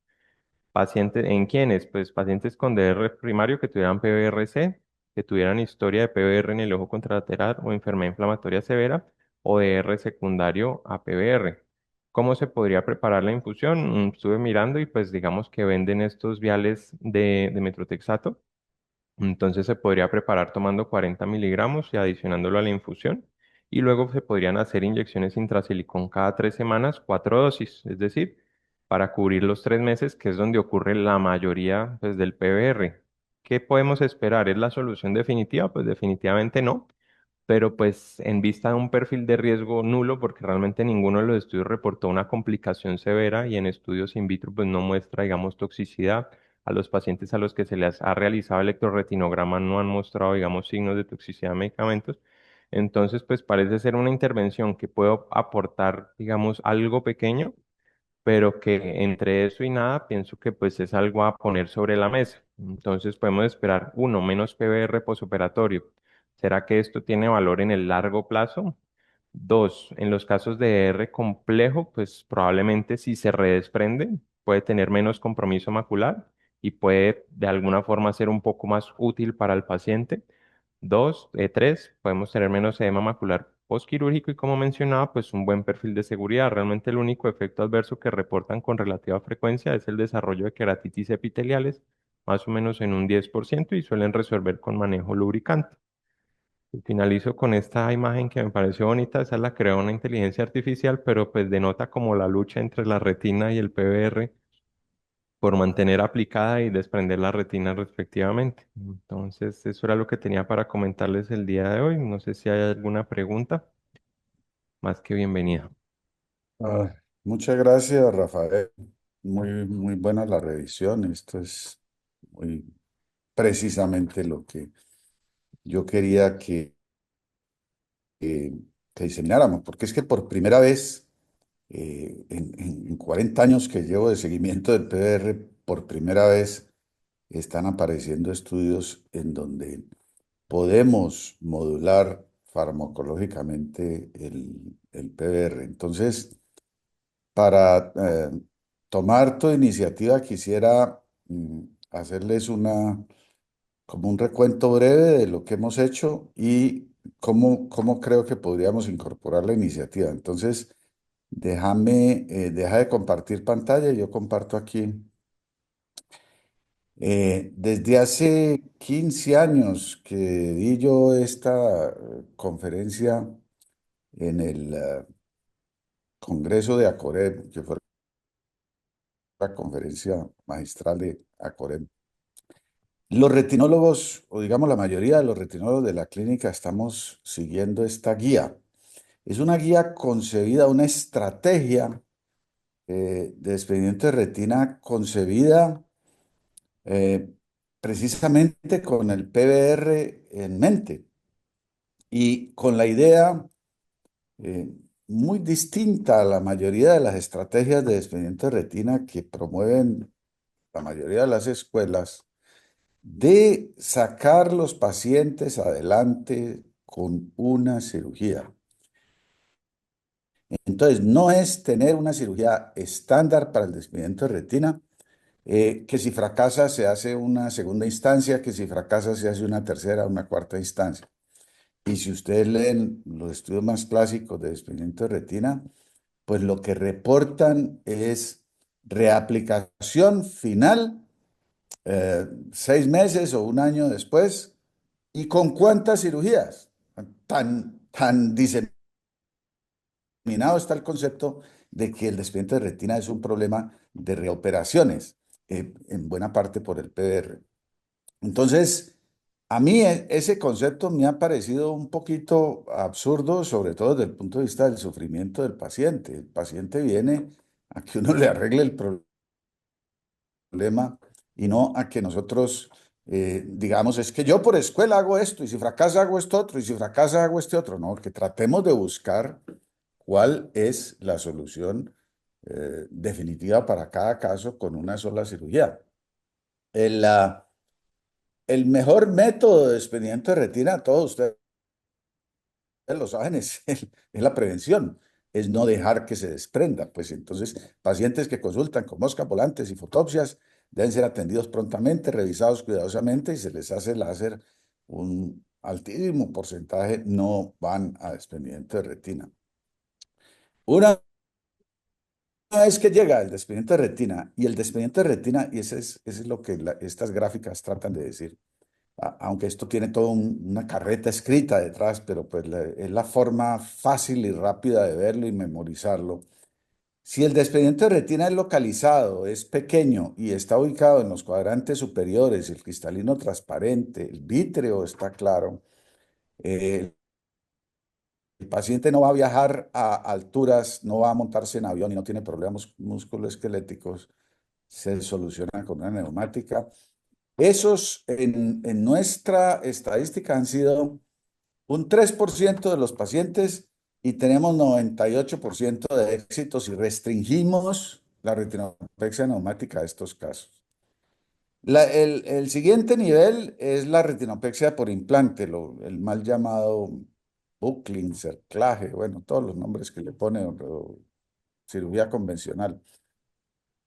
Pacientes, ¿en quiénes? Pues pacientes con DR primario que tuvieran PBRC, que tuvieran historia de PBR en el ojo contralateral o enfermedad inflamatoria severa, o DR secundario a PBR. ¿Cómo se podría preparar la infusión? Estuve mirando y pues digamos que venden estos viales de metrotexato. Entonces se podría preparar tomando 40 miligramos y adicionándolo a la infusión. Y luego se podrían hacer inyecciones intrasilicón cada 3 semanas, 4 dosis, es decir, para cubrir los 3 meses, que es donde ocurre la mayoría pues, del PBR. ¿Qué podemos esperar? ¿Es la solución definitiva? Pues definitivamente no, pero pues en vista de un perfil de riesgo nulo, porque realmente ninguno de los estudios reportó una complicación severa y en estudios in vitro pues no muestra, digamos, toxicidad. A los pacientes a los que se les ha realizado electrorretinograma no han mostrado, digamos, signos de toxicidad de medicamentos. Entonces, pues parece ser una intervención que puede aportar, digamos, algo pequeño, pero que entre eso y nada pienso que pues es algo a poner sobre la mesa. Entonces podemos esperar, uno, menos PBR posoperatorio. ¿Será que esto tiene valor en el largo plazo? Dos, en los casos de R complejo, pues probablemente si se redesprende, puede tener menos compromiso macular y puede de alguna forma ser un poco más útil para el paciente. Dos, tres, podemos tener menos edema macular postquirúrgico y como mencionaba, pues un buen perfil de seguridad. Realmente el único efecto adverso que reportan con relativa frecuencia es el desarrollo de queratitis epiteliales, más o menos en un 10% y suelen resolver con manejo lubricante. Y finalizo con esta imagen que me pareció bonita, esa la creó una inteligencia artificial, pero pues denota como la lucha entre la retina y el PBR por mantener aplicada y desprender la retina respectivamente. Entonces, eso era lo que tenía para comentarles el día de hoy. No sé si hay alguna pregunta, más que bienvenida. Ah, muchas gracias, Rafael. Muy buena la revisión. Esto es muy precisamente lo que yo quería que disemináramos, porque es que por primera vez, en 40 años que llevo de seguimiento del PDR, por primera vez están apareciendo estudios en donde podemos modular farmacológicamente el PDR. Entonces, para tomar tu iniciativa, quisiera hacerles como un recuento breve de lo que hemos hecho y cómo creo que podríamos incorporar la iniciativa. Entonces, deja de compartir pantalla, yo comparto aquí. Desde hace 15 años que di yo esta conferencia en el Congreso de ACOREP, que fue la conferencia magistral de ACOREP. Los retinólogos, o digamos la mayoría de los retinólogos de la clínica, estamos siguiendo esta guía. Es una guía concebida, una estrategia de desprendimiento de retina concebida eh, precisamente con el PBR en mente y con la idea eh, muy distinta a la mayoría de las estrategias de desprendimiento de retina que promueven la mayoría de las escuelas, de sacar los pacientes adelante con una cirugía. Entonces, no es tener una cirugía estándar para el desprendimiento de retina, que si fracasa se hace una segunda instancia, que si fracasa se hace una tercera, una cuarta instancia. Y si ustedes leen los estudios más clásicos de desprendimiento de retina, pues lo que reportan es reaplicación final 6 meses o un año después. ¿Y con cuántas cirugías? Tan diseminado está el concepto de que el desprendimiento de retina es un problema de reoperaciones, en buena parte por el PDR. Entonces, a mí ese concepto me ha parecido un poquito absurdo, sobre todo desde el punto de vista del sufrimiento del paciente. El paciente viene a que uno le arregle el problema y no a que nosotros digamos, es que yo por escuela hago esto, y si fracasa hago esto otro, y si fracasa hago este otro. No, que tratemos de buscar cuál es la solución definitiva para cada caso con una sola cirugía. El, ah, el mejor método de desprendimiento de retina, todos ustedes lo saben, es la prevención, es no dejar que se desprenda. Pues entonces, pacientes que consultan con moscas volantes y fotopsias deben ser atendidos prontamente, revisados cuidadosamente y se les hace láser. Un altísimo porcentaje no van a desprendimiento de retina. Una vez que llega el desprendimiento de retina, y el desprendimiento de retina, y ese es lo que estas gráficas tratan de decir, aunque esto tiene toda una carreta escrita detrás, pero pues es la forma fácil y rápida de verlo y memorizarlo. Si el desprendimiento de retina es localizado, es pequeño y está ubicado en los cuadrantes superiores, el cristalino transparente, el vítreo está claro, eh, el paciente no va a viajar a alturas, no va a montarse en avión y no tiene problemas musculoesqueléticos, se soluciona con una neumática. Esos en nuestra estadística han sido un 3% de los pacientes y tenemos 98% de éxitos y restringimos la retinopexia neumática a estos casos. El siguiente nivel es la retinopexia por implante, el mal llamado buckling, cerclaje, bueno, todos los nombres que le ponen, o cirugía convencional.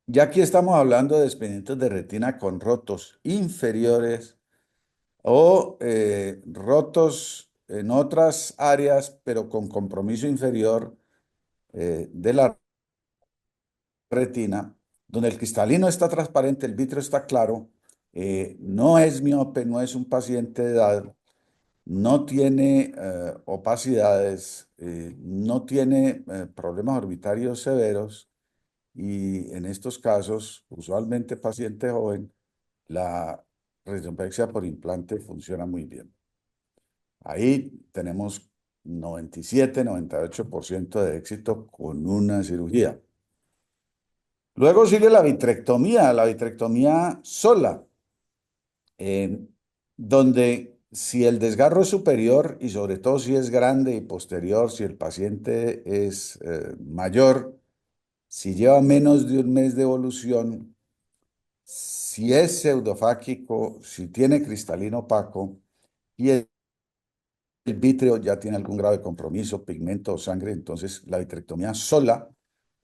Ya aquí estamos hablando de desprendimientos de retina con rotos inferiores o rotos en otras áreas, pero con compromiso inferior de la retina, donde el cristalino está transparente, el vítreo está claro, no es miope, no es un paciente de edad, no tiene opacidades, no tiene problemas orbitarios severos y en estos casos, usualmente paciente joven, la retinopexia por implante funciona muy bien. Ahí tenemos 97-98% de éxito con una cirugía. Luego sigue la vitrectomía sola, eh, donde si el desgarro es superior y sobre todo si es grande y posterior, si el paciente es mayor, si lleva menos de un mes de evolución, si es pseudofáquico, si tiene cristalino opaco y el vítreo ya tiene algún grado de compromiso, pigmento o sangre, entonces la vitrectomía sola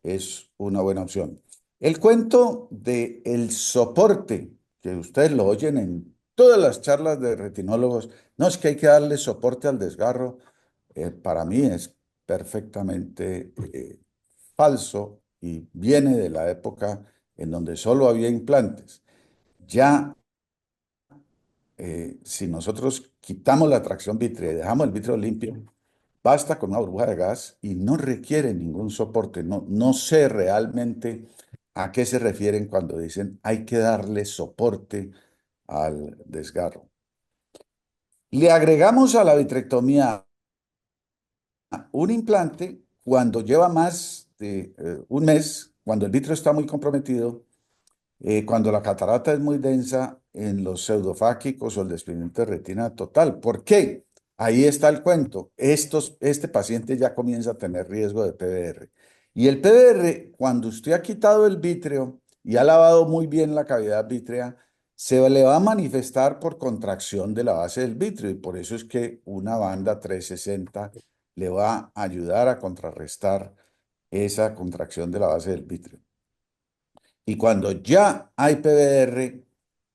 es una buena opción. El cuento del soporte, que ustedes lo oyen en todas las charlas de retinólogos, no es que hay que darle soporte al desgarro, para mí es perfectamente falso y viene de la época en donde solo había implantes. Ya si nosotros quitamos la tracción vitrea y dejamos el vítreo limpio, basta con una burbuja de gas y no requiere ningún soporte. No, no sé realmente a qué se refieren cuando dicen hay que darle soporte al desgarro. Le agregamos a la vitrectomía un implante cuando lleva más de un mes, cuando el vítreo está muy comprometido, cuando la catarata es muy densa en los pseudofáquicos o el desprendimiento de retina total. ¿Por qué? Ahí está el cuento. Este paciente ya comienza a tener riesgo de PVR. Y el PVR, cuando usted ha quitado el vítreo y ha lavado muy bien la cavidad vítrea, se le va a manifestar por contracción de la base del vítreo. Y por eso es que una banda 360 le va a ayudar a contrarrestar esa contracción de la base del vítreo. Y cuando ya hay PVR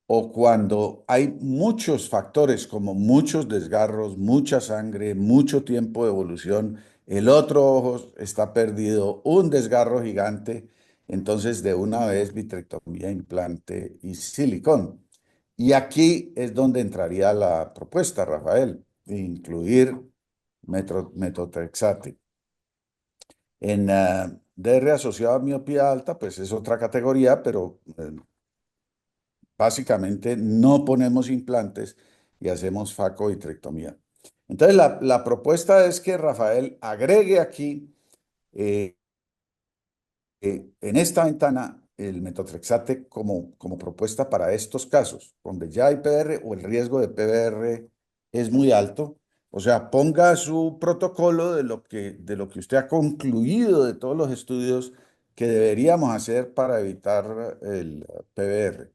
o cuando hay muchos factores como muchos desgarros, mucha sangre, mucho tiempo de evolución, el otro ojo está perdido, un desgarro gigante, entonces de una vez vitrectomía, implante y silicón. Y aquí es donde entraría la propuesta, Rafael, de incluir metotrexate. En DR asociado a miopía alta, pues es otra categoría, pero básicamente no ponemos implantes y hacemos facovitrectomía. Entonces, la propuesta es que Rafael agregue aquí, en esta ventana, el metotrexate como propuesta para estos casos, donde ya hay PBR o el riesgo de PBR es muy alto. O sea, ponga su protocolo de lo que usted ha concluido de todos los estudios que deberíamos hacer para evitar el PBR.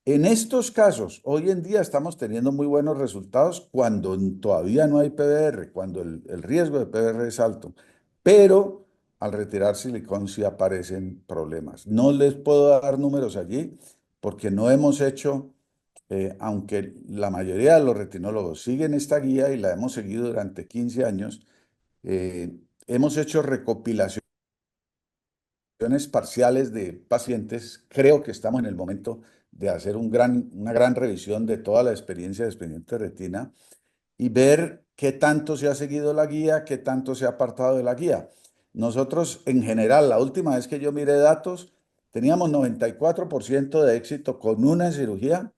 En estos casos, hoy en día estamos teniendo muy buenos resultados cuando todavía no hay PBR, cuando el riesgo de PBR es alto, pero al retirar silicón sí aparecen problemas. No les puedo dar números allí porque no hemos hecho, aunque la mayoría de los retinólogos siguen esta guía y la hemos seguido durante 15 años, hemos hecho recopilaciones parciales de pacientes. Creo que estamos en el momento de hacer una gran revisión de toda la experiencia de expediente de retina y ver qué tanto se ha seguido la guía, qué tanto se ha apartado de la guía. Nosotros, en general, la última vez que yo miré datos, teníamos 94% de éxito con una cirugía,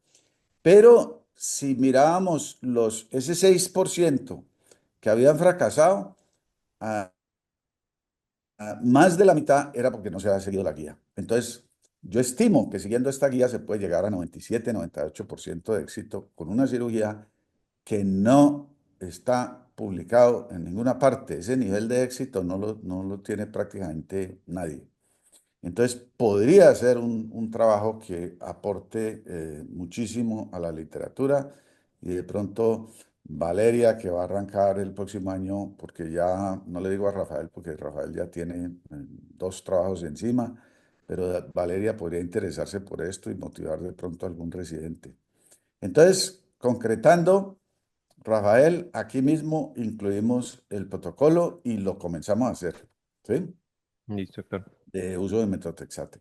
pero si mirábamos ese 6% que habían fracasado, ah, más de la mitad era porque no se había seguido la guía. Entonces, yo estimo que siguiendo esta guía se puede llegar a 97-98% de éxito con una cirugía que no está publicado en ninguna parte. Ese nivel de éxito no lo tiene prácticamente nadie. Entonces, podría ser un trabajo que aporte muchísimo a la literatura y de pronto Valeria, que va a arrancar el próximo año, porque ya no le digo a Rafael, porque Rafael ya tiene dos trabajos encima, pero Valeria podría interesarse por esto y motivar de pronto a algún residente. Entonces, concretando, Rafael, aquí mismo incluimos el protocolo y lo comenzamos a hacer, ¿sí? Listo, doctor. De uso de metotrexate.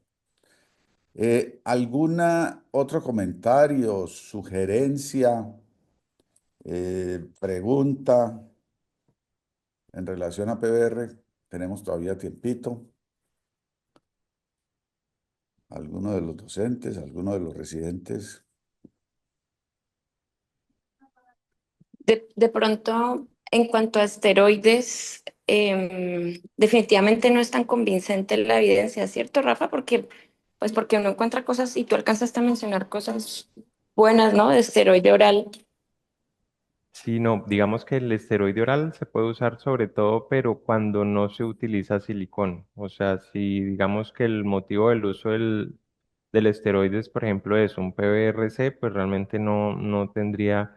¿Alguna otro comentario, sugerencia, pregunta en relación a PBR? Tenemos todavía tiempito. ¿Alguno de los docentes, alguno de los residentes? De pronto, en cuanto a esteroides, definitivamente no es tan convincente la evidencia, ¿cierto, Rafa? Porque uno encuentra cosas y tú alcanzaste a mencionar cosas buenas, ¿no? De esteroide oral. Sí, no, digamos que el esteroide oral se puede usar sobre todo, pero cuando no se utiliza silicón. O sea, si digamos que el motivo del uso del esteroide es, por ejemplo, es un PBRC, pues realmente no tendría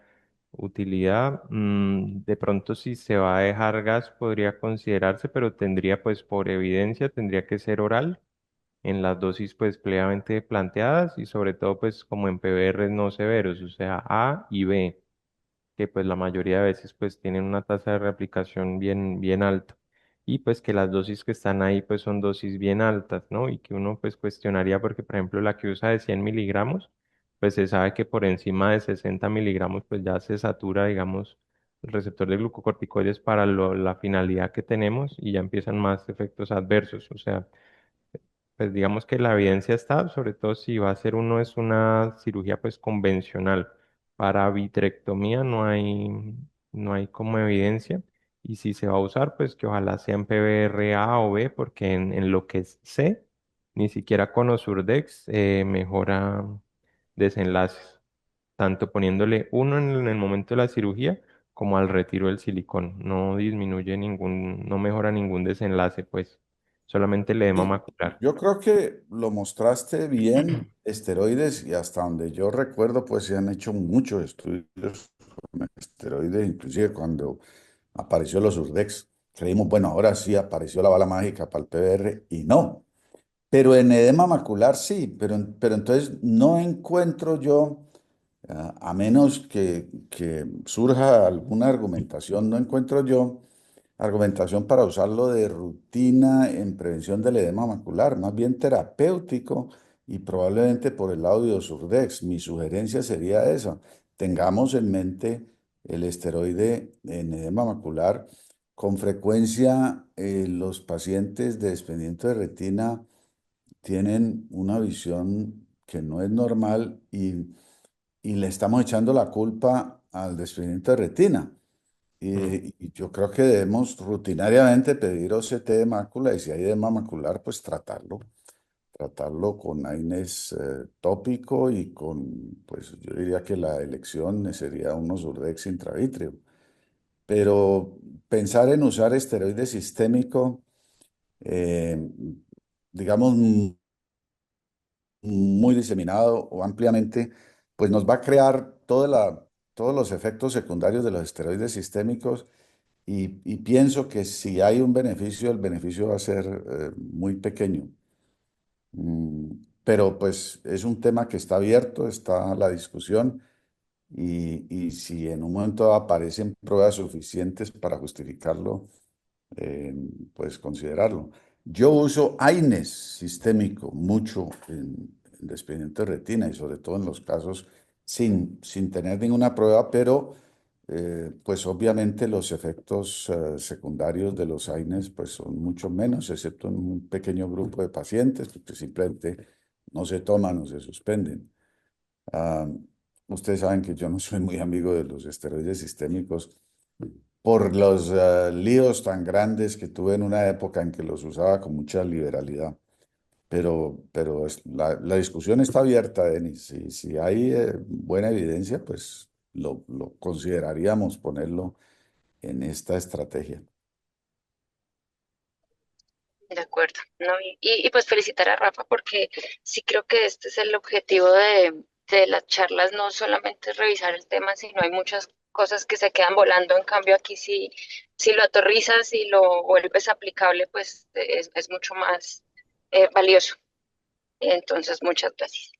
utilidad. De pronto, si se va a dejar gas, podría considerarse, pero tendría, pues, por evidencia, tendría que ser oral en las dosis, pues, plenamente planteadas y sobre todo, pues, como en PBR no severos, o sea, A y B que pues la mayoría de veces pues tienen una tasa de reaplicación bien alta y pues que las dosis que están ahí pues son dosis bien altas, ¿no? Y que uno pues cuestionaría porque por ejemplo la que usa de 100 miligramos pues se sabe que por encima de 60 miligramos pues ya se satura digamos el receptor de glucocorticoides para la finalidad que tenemos y ya empiezan más efectos adversos, o sea, pues digamos que la evidencia está, sobre todo si va a ser uno es una cirugía pues convencional. Para vitrectomía no hay como evidencia. Y si se va a usar, pues que ojalá sea en PBRA o B, porque en lo que sé, ni siquiera con Osurdex mejora desenlaces, tanto poniéndole uno en el momento de la cirugía como al retiro del silicón. No disminuye no mejora ningún desenlace, pues solamente el edema Sí, macular. yo creo que lo mostraste bien, esteroides, y hasta donde yo recuerdo, pues se han hecho muchos estudios con esteroides, inclusive cuando apareció los Urdex, creímos, bueno, ahora sí apareció la bala mágica para el PBR, y no. Pero en edema macular sí, pero entonces no encuentro yo, a menos que surja alguna argumentación, no encuentro yo argumentación para usarlo de rutina en prevención del edema macular, más bien terapéutico y probablemente por el lado de Osurdex. Mi sugerencia sería esa. Tengamos en mente el esteroide en edema macular. Con frecuencia, los pacientes de desprendimiento de retina tienen una visión que no es normal y le estamos echando la culpa al desprendimiento de retina. Mm. Y yo creo que debemos rutinariamente pedir OCT de mácula y si hay edema macular, pues tratarlo con AINES tópico y pues yo diría que la elección sería un Osurdex intravítreo. Pero pensar en usar esteroide sistémico, eh, digamos, muy diseminado o ampliamente, pues nos va a crear todos los efectos secundarios de los esteroides sistémicos y pienso que si hay un beneficio, el beneficio va a ser muy pequeño. Mm, pero pues es un tema que está abierto, está la discusión y si en un momento aparecen pruebas suficientes para justificarlo, eh, pues considerarlo. Yo uso AINES sistémico mucho en desprendimiento de retina y sobre todo en los casos sin tener ninguna prueba, pero pues obviamente los efectos secundarios de los AINES pues son mucho menos, excepto en un pequeño grupo de pacientes que simplemente no se toman o se suspenden. Ah, ustedes saben que yo no soy muy amigo de los esteroides sistémicos por los líos tan grandes que tuve en una época en que los usaba con mucha liberalidad. Pero la discusión está abierta, Denis. Si hay buena evidencia, pues lo consideraríamos ponerlo en esta estrategia. De acuerdo, ¿no? Pues felicitar a Rafa porque sí creo que este es el objetivo de las charlas, no solamente es revisar el tema, sino hay muchas cosas que se quedan volando, en cambio aquí sí, si lo aterrizas y lo vuelves aplicable, pues es mucho más valioso. Entonces, muchas gracias.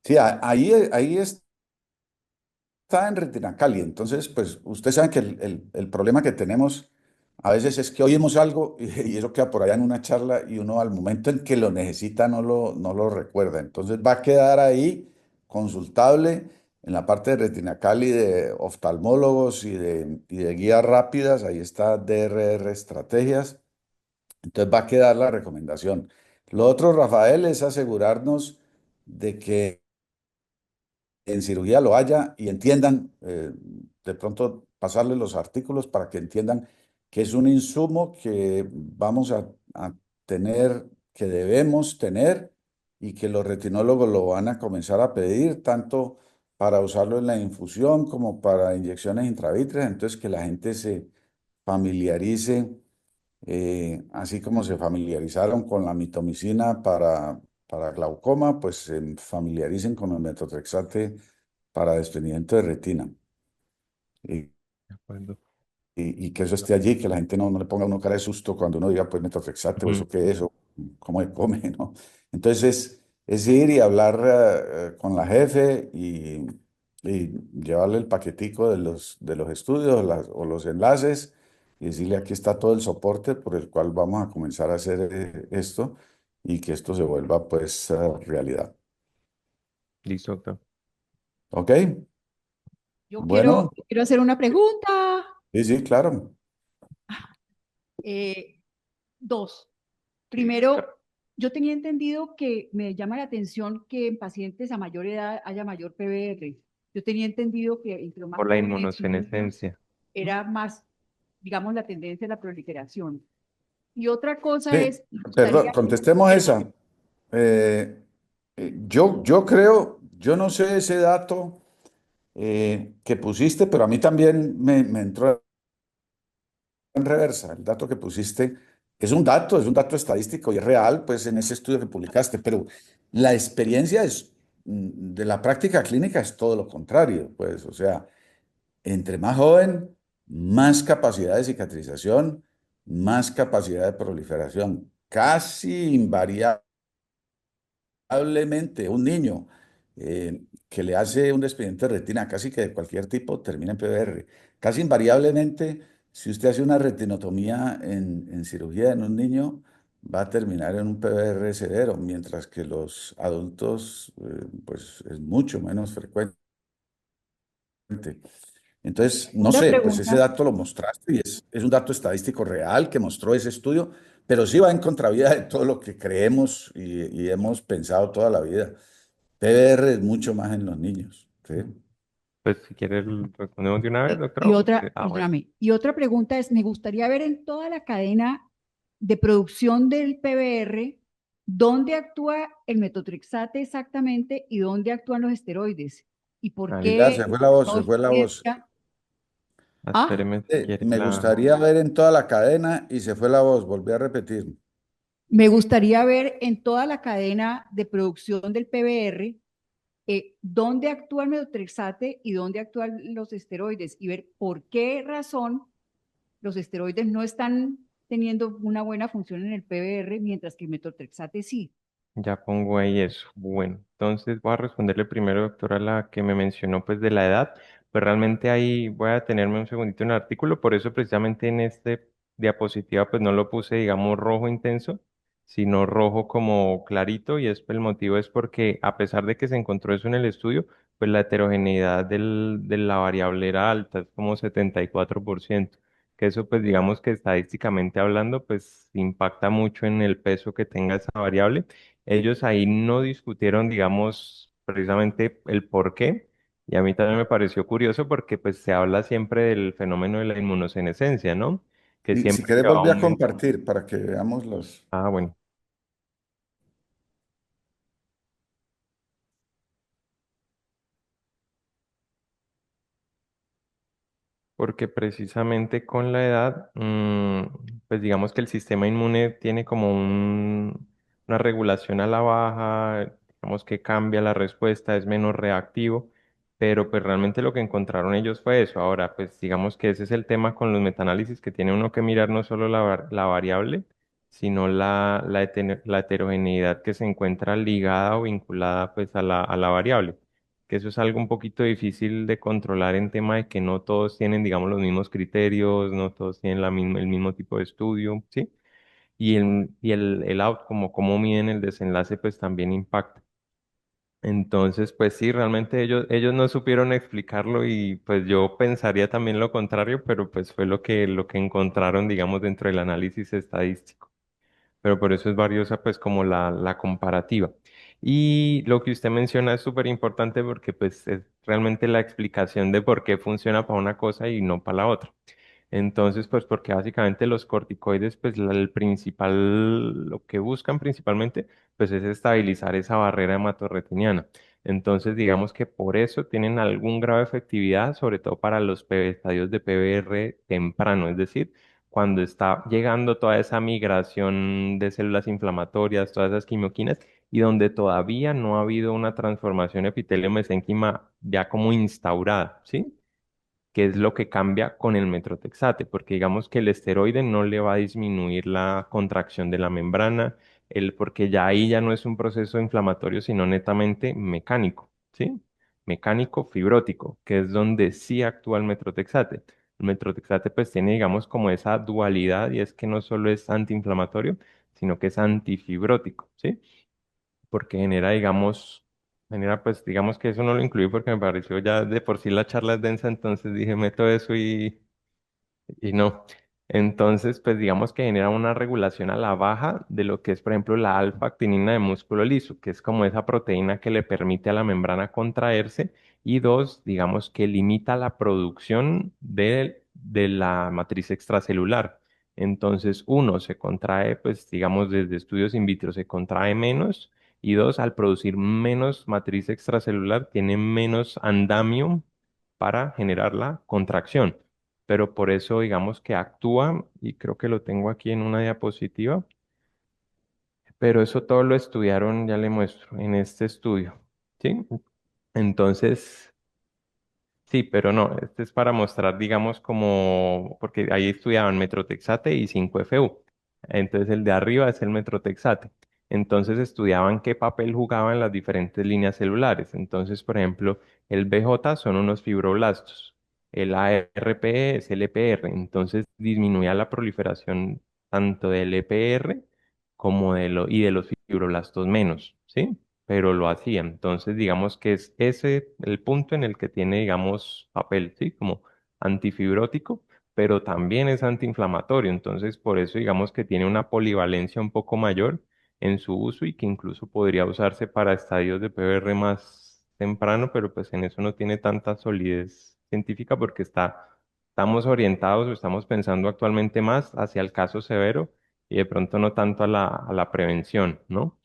Sí, ahí está en Retina Cali. Entonces, pues usted sabe que el problema que tenemos a veces es que oímos algo y eso queda por allá en una charla y uno al momento en que lo necesita no lo recuerda. Entonces va a quedar ahí consultable en la parte de Retina Cali de oftalmólogos y de guías rápidas. Ahí está DRR Estrategias. Entonces va a quedar la recomendación. Lo otro, Rafael, es asegurarnos de que en cirugía lo haya y entiendan, de pronto pasarle los artículos para que entiendan que es un insumo que vamos a tener, que debemos tener y que los retinólogos lo van a comenzar a pedir, tanto para usarlo en la infusión como para inyecciones intravítreas. Entonces, que la gente se familiarice, así como se familiarizaron con la mitomicina para glaucoma, pues se familiaricen con el metotrexate para desprendimiento de retina. Y, De acuerdo. y que eso esté allí, que la gente no le ponga a uno cara de susto cuando uno diga, pues metotrexate, o Mm, eso qué es, o cómo se come, ¿no? Entonces, es ir y hablar con la jefe y llevarle el paquetico de los estudios o los enlaces y decirle, aquí está todo el soporte por el cual vamos a comenzar a hacer esto y que esto se vuelva, pues, realidad. listo, doctor. ¿Ok? Yo Bueno, quiero hacer una pregunta. sí, sí, claro. Eh, Dos. Primero, yo tenía entendido que me llama la atención que en pacientes a mayor edad haya mayor PVR. Yo tenía entendido que entre los más Por la jóvenes y niños inmunosenescencia. era más, digamos, la tendencia de la proliferación. Y otra cosa Sí, es, me perdón, gustaría, contestemos perdón, esa. Yo creo, yo no sé ese dato que pusiste, pero a mí también me entró en reversa. El dato que pusiste es un dato estadístico y es real, pues en ese estudio que publicaste, pero la experiencia de la práctica clínica es todo lo contrario, pues, o sea, entre más joven, más capacidad de cicatrización, más capacidad de proliferación, casi invariable probablemente un niño que le hace un desprendimiento de retina, casi que de cualquier tipo, termina en PVR. Casi invariablemente, si usted hace una retinotomía en cirugía en un niño, va a terminar en un PVR severo, mientras que los adultos, pues es mucho menos frecuente. Entonces, no segunda sé, pues ese pregunta. dato lo mostraste y es un dato estadístico real que mostró ese estudio, pero sí va en contravía de todo lo que creemos y hemos pensado toda la vida. PBR es mucho más en los niños. ¿Sí? Pues si quiere, respondemos de una vez, Y doctor. otra, Bueno. perdóname, y otra pregunta es, me gustaría ver en toda la cadena de producción del PBR ¿Dónde actúa el metotrexate exactamente y dónde actúan los esteroides? ¿Y por Al- Ya, se qué fue la voz, no se fue la voz. diferencia? Ah, Espéreme si quiere Me la... gustaría ver en toda la cadena y se fue la voz, volví a repetir. me gustaría ver en toda la cadena de producción del PBR dónde actúa el metotrexate y dónde actúan los esteroides y ver por qué razón los esteroides no están teniendo una buena función en el PBR, mientras que el metotrexate sí. Ya pongo ahí eso. Bueno, entonces voy a responderle primero, doctora, a la que me mencionó pues de la edad. Pues realmente ahí voy a tenerme un segundito en el artículo, por eso precisamente en este diapositiva pues no lo puse, digamos, rojo intenso, sino rojo como clarito, y el motivo es porque a pesar de que se encontró eso en el estudio, pues la heterogeneidad de la variable era alta, es como 74%, que eso pues digamos que estadísticamente hablando pues impacta mucho en el peso que tenga esa variable. Ellos ahí no discutieron, digamos, precisamente el por qué. Y a mí también me pareció curioso porque pues se habla siempre del fenómeno de la inmunosenescencia, ¿no? Que Y si siempre quieres, se va a volví a aumentar. compartir para que veamos los... Ah, bueno. Porque precisamente con la edad, pues digamos que el sistema inmune tiene como una regulación a la baja, digamos que cambia la respuesta, es menos reactivo, pero pues realmente lo que encontraron ellos fue eso. Ahora, pues digamos que ese es el tema con los metaanálisis, que tiene uno que mirar no solo la variable, sino la heterogeneidad que se encuentra ligada o vinculada pues a la variable, que eso es algo un poquito difícil de controlar en tema de que no todos tienen, digamos, los mismos criterios, no todos tienen el mismo tipo de estudio, ¿sí? El outcome, como cómo miden el desenlace, pues también impacta. Entonces, pues sí, realmente ellos no supieron explicarlo, y pues yo pensaría también lo contrario, pero pues fue lo que encontraron, digamos, dentro del análisis estadístico, pero por eso es valiosa pues como la comparativa. Y lo que usted menciona es súper importante porque pues es realmente la explicación de por qué funciona para una cosa y no para la otra. Entonces, pues porque básicamente los corticoides, pues el principal, lo que buscan principalmente, pues es estabilizar esa barrera hematorretiniana. Entonces, digamos que por eso tienen algún grado de efectividad, sobre todo para los estadios de PBR temprano, es decir, cuando está llegando toda esa migración de células inflamatorias, todas esas quimioquinas, y donde todavía no ha habido una transformación epitelio-mesénquima ya como instaurada, ¿sí? Que es lo que cambia con el metrotexate, porque digamos que el esteroide no le va a disminuir la contracción de la membrana, porque ya ahí ya no es un proceso inflamatorio, sino netamente mecánico, ¿sí? Mecánico fibrótico, que es donde sí actúa el metrotexate. El metrotexate pues tiene, digamos, como esa dualidad, y es que no solo es antiinflamatorio, sino que es antifibrótico, ¿sí? Porque genera, digamos, genera, pues, digamos que eso no lo incluí porque me pareció ya de por sí la charla es densa, entonces dije, meto eso y no. Entonces, pues digamos que genera una regulación a la baja de lo que es, por ejemplo, la alfa-actinina de músculo liso, que es como esa proteína que le permite a la membrana contraerse, y dos, digamos que limita la producción de la matriz extracelular. Entonces, uno, se contrae, pues digamos, desde estudios in vitro se contrae menos, y dos, al producir menos matriz extracelular, tiene menos andamio para generar la contracción, pero por eso digamos que actúa, y creo que lo tengo aquí en una diapositiva, pero eso todo lo estudiaron, ya le muestro, en este estudio, ¿sí? Entonces, sí, pero no, este es para mostrar, digamos, como, porque ahí estudiaban metrotexate y 5FU. Entonces el de arriba es el metrotexate. Entonces estudiaban qué papel jugaban las diferentes líneas celulares. Entonces, por ejemplo, el BJ son unos fibroblastos, el ARPE es el EPR. Entonces disminuía la proliferación tanto del EPR como y de los fibroblastos menos, ¿sí? Pero lo hacía. Entonces, digamos que es ese el punto en el que tiene, digamos, papel, ¿sí? Como antifibrótico, pero también es antiinflamatorio. Entonces, por eso, digamos que tiene una polivalencia un poco mayor en su uso, y que incluso podría usarse para estadios de PBR más temprano, pero pues en eso no tiene tanta solidez científica porque estamos orientados o estamos pensando actualmente más hacia el caso severo y de pronto no tanto a la prevención, ¿no?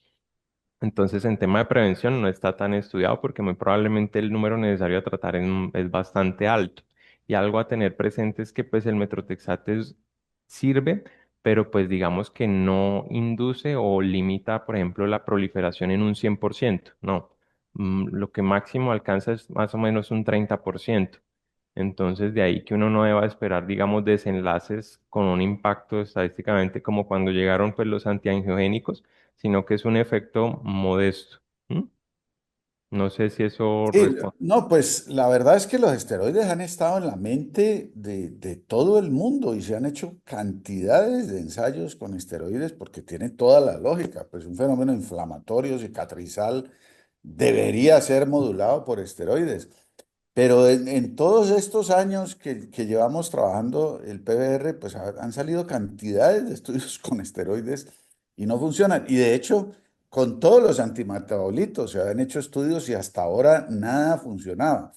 Entonces, en tema de prevención no está tan estudiado porque muy probablemente el número necesario a tratar es bastante alto. Y algo a tener presente es que pues el metrotexate sirve, pero pues digamos que no induce o limita, por ejemplo, la proliferación en un 100%. No. Lo que máximo alcanza es más o menos un 30%. Entonces, de ahí que uno no deba esperar, digamos, desenlaces con un impacto estadísticamente como cuando llegaron pues los antiangiogénicos, sino que es un efecto modesto. ¿M? No sé si eso Sí, responde. no, pues la verdad es que los esteroides han estado en la mente de todo el mundo y se han hecho cantidades de ensayos con esteroides porque tiene toda la lógica. Pues un fenómeno inflamatorio, cicatrizal, debería ser modulado por esteroides. Pero en todos estos años que llevamos trabajando el PBR, pues han salido cantidades de estudios con esteroides y no funcionan. Y de hecho, con todos los antimetabolitos se habían hecho estudios y hasta ahora nada funcionaba.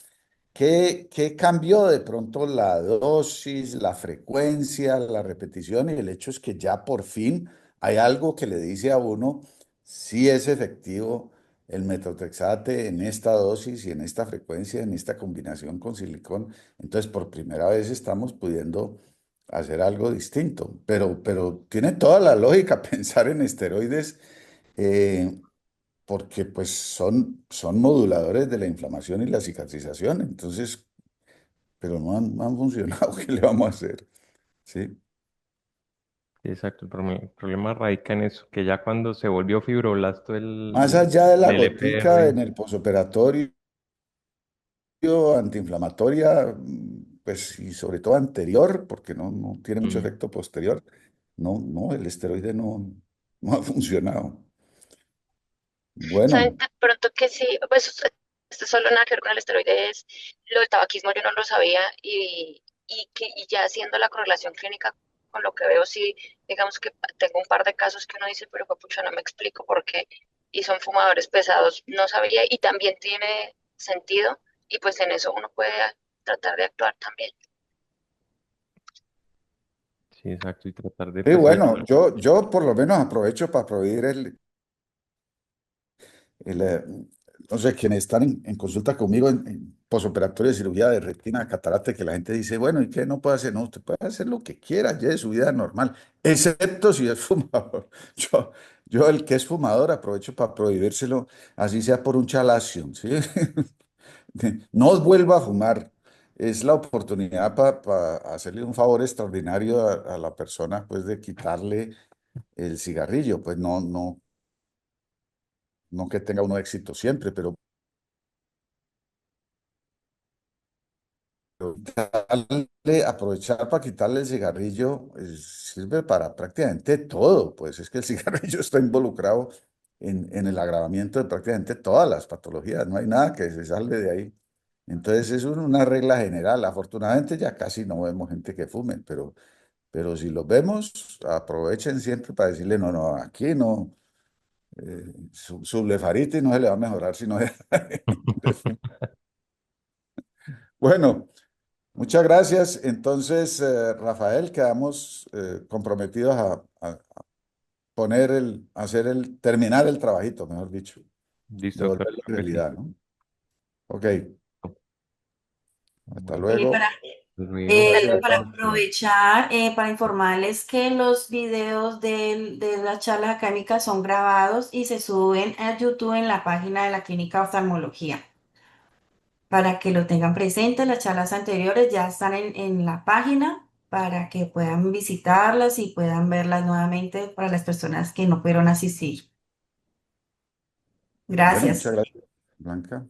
¿Qué cambió de pronto la dosis, la frecuencia, la repetición? Y el hecho es que ya por fin hay algo que le dice a uno si es efectivo el metotrexate en esta dosis y en esta frecuencia, en esta combinación con silicón. Entonces, por primera vez estamos pudiendo hacer algo distinto, pero tiene toda la lógica pensar en esteroides. eh, Porque pues son moduladores de la inflamación y la cicatrización, entonces, pero no han funcionado, ¿qué le vamos a hacer? Sí. Exacto, el problema radica en eso, que ya cuando se volvió fibroblasto Más allá de el la gotica LPR. en el posoperatorio antiinflamatoria, pues y sobre todo anterior, porque no tiene mucho mm, efecto posterior, no, el esteroide no ha funcionado. Saben Bueno, de pronto que sí, pues esto solo nada que ver con el esteroide es lo del tabaquismo, yo no lo sabía y ya haciendo la correlación clínica con lo que veo, sí, digamos que tengo un par de casos que uno dice, pero pucha, no me explico por qué, y son fumadores pesados, no sabía, y también tiene sentido, y pues en eso uno puede tratar de actuar también. sí, exacto, y tratar de sí, pues bueno, ayudar. yo por lo menos aprovecho para prohibir el, eh, no sé, quienes están en consulta conmigo en posoperatorio de cirugía de retina, catarata, que la gente dice, bueno, ¿y qué no puede hacer? No, usted puede hacer lo que quiera, lleve su vida normal, excepto si es fumador. Yo, yo el que es fumador aprovecho para prohibírselo, así sea por un chalación, ¿sí? No vuelva a fumar. Es la oportunidad para hacerle un favor extraordinario a la persona, pues, de quitarle el cigarrillo. Pues no que tenga uno éxito siempre, pero aprovechar para quitarle el cigarrillo sirve para prácticamente todo, pues es que el cigarrillo está involucrado en el agravamiento de prácticamente todas las patologías, no hay nada que se salve de ahí. Entonces es una regla general. Afortunadamente ya casi no vemos gente que fume, pero si los vemos, aprovechen siempre para decirle, no, aquí no, su blefaritis no se le va a mejorar si no deja de fumar. Bueno. Muchas gracias. Entonces, Rafael, quedamos comprometidos a terminar el trabajito, mejor dicho, de Listo, doctor, volverlo creo que sí. realidad, ¿no? Ok, hasta Bueno, luego. Para, pues luego, Hasta luego. para aprovechar, para informarles que los videos de las charlas académicas son grabados y se suben a YouTube en la página de la Clínica de Oftalmología. Para que lo tengan presente, las charlas anteriores ya están en la página para que puedan visitarlas y puedan verlas nuevamente para las personas que no pudieron asistir. Bueno, muchas Gracias. gracias, Blanca.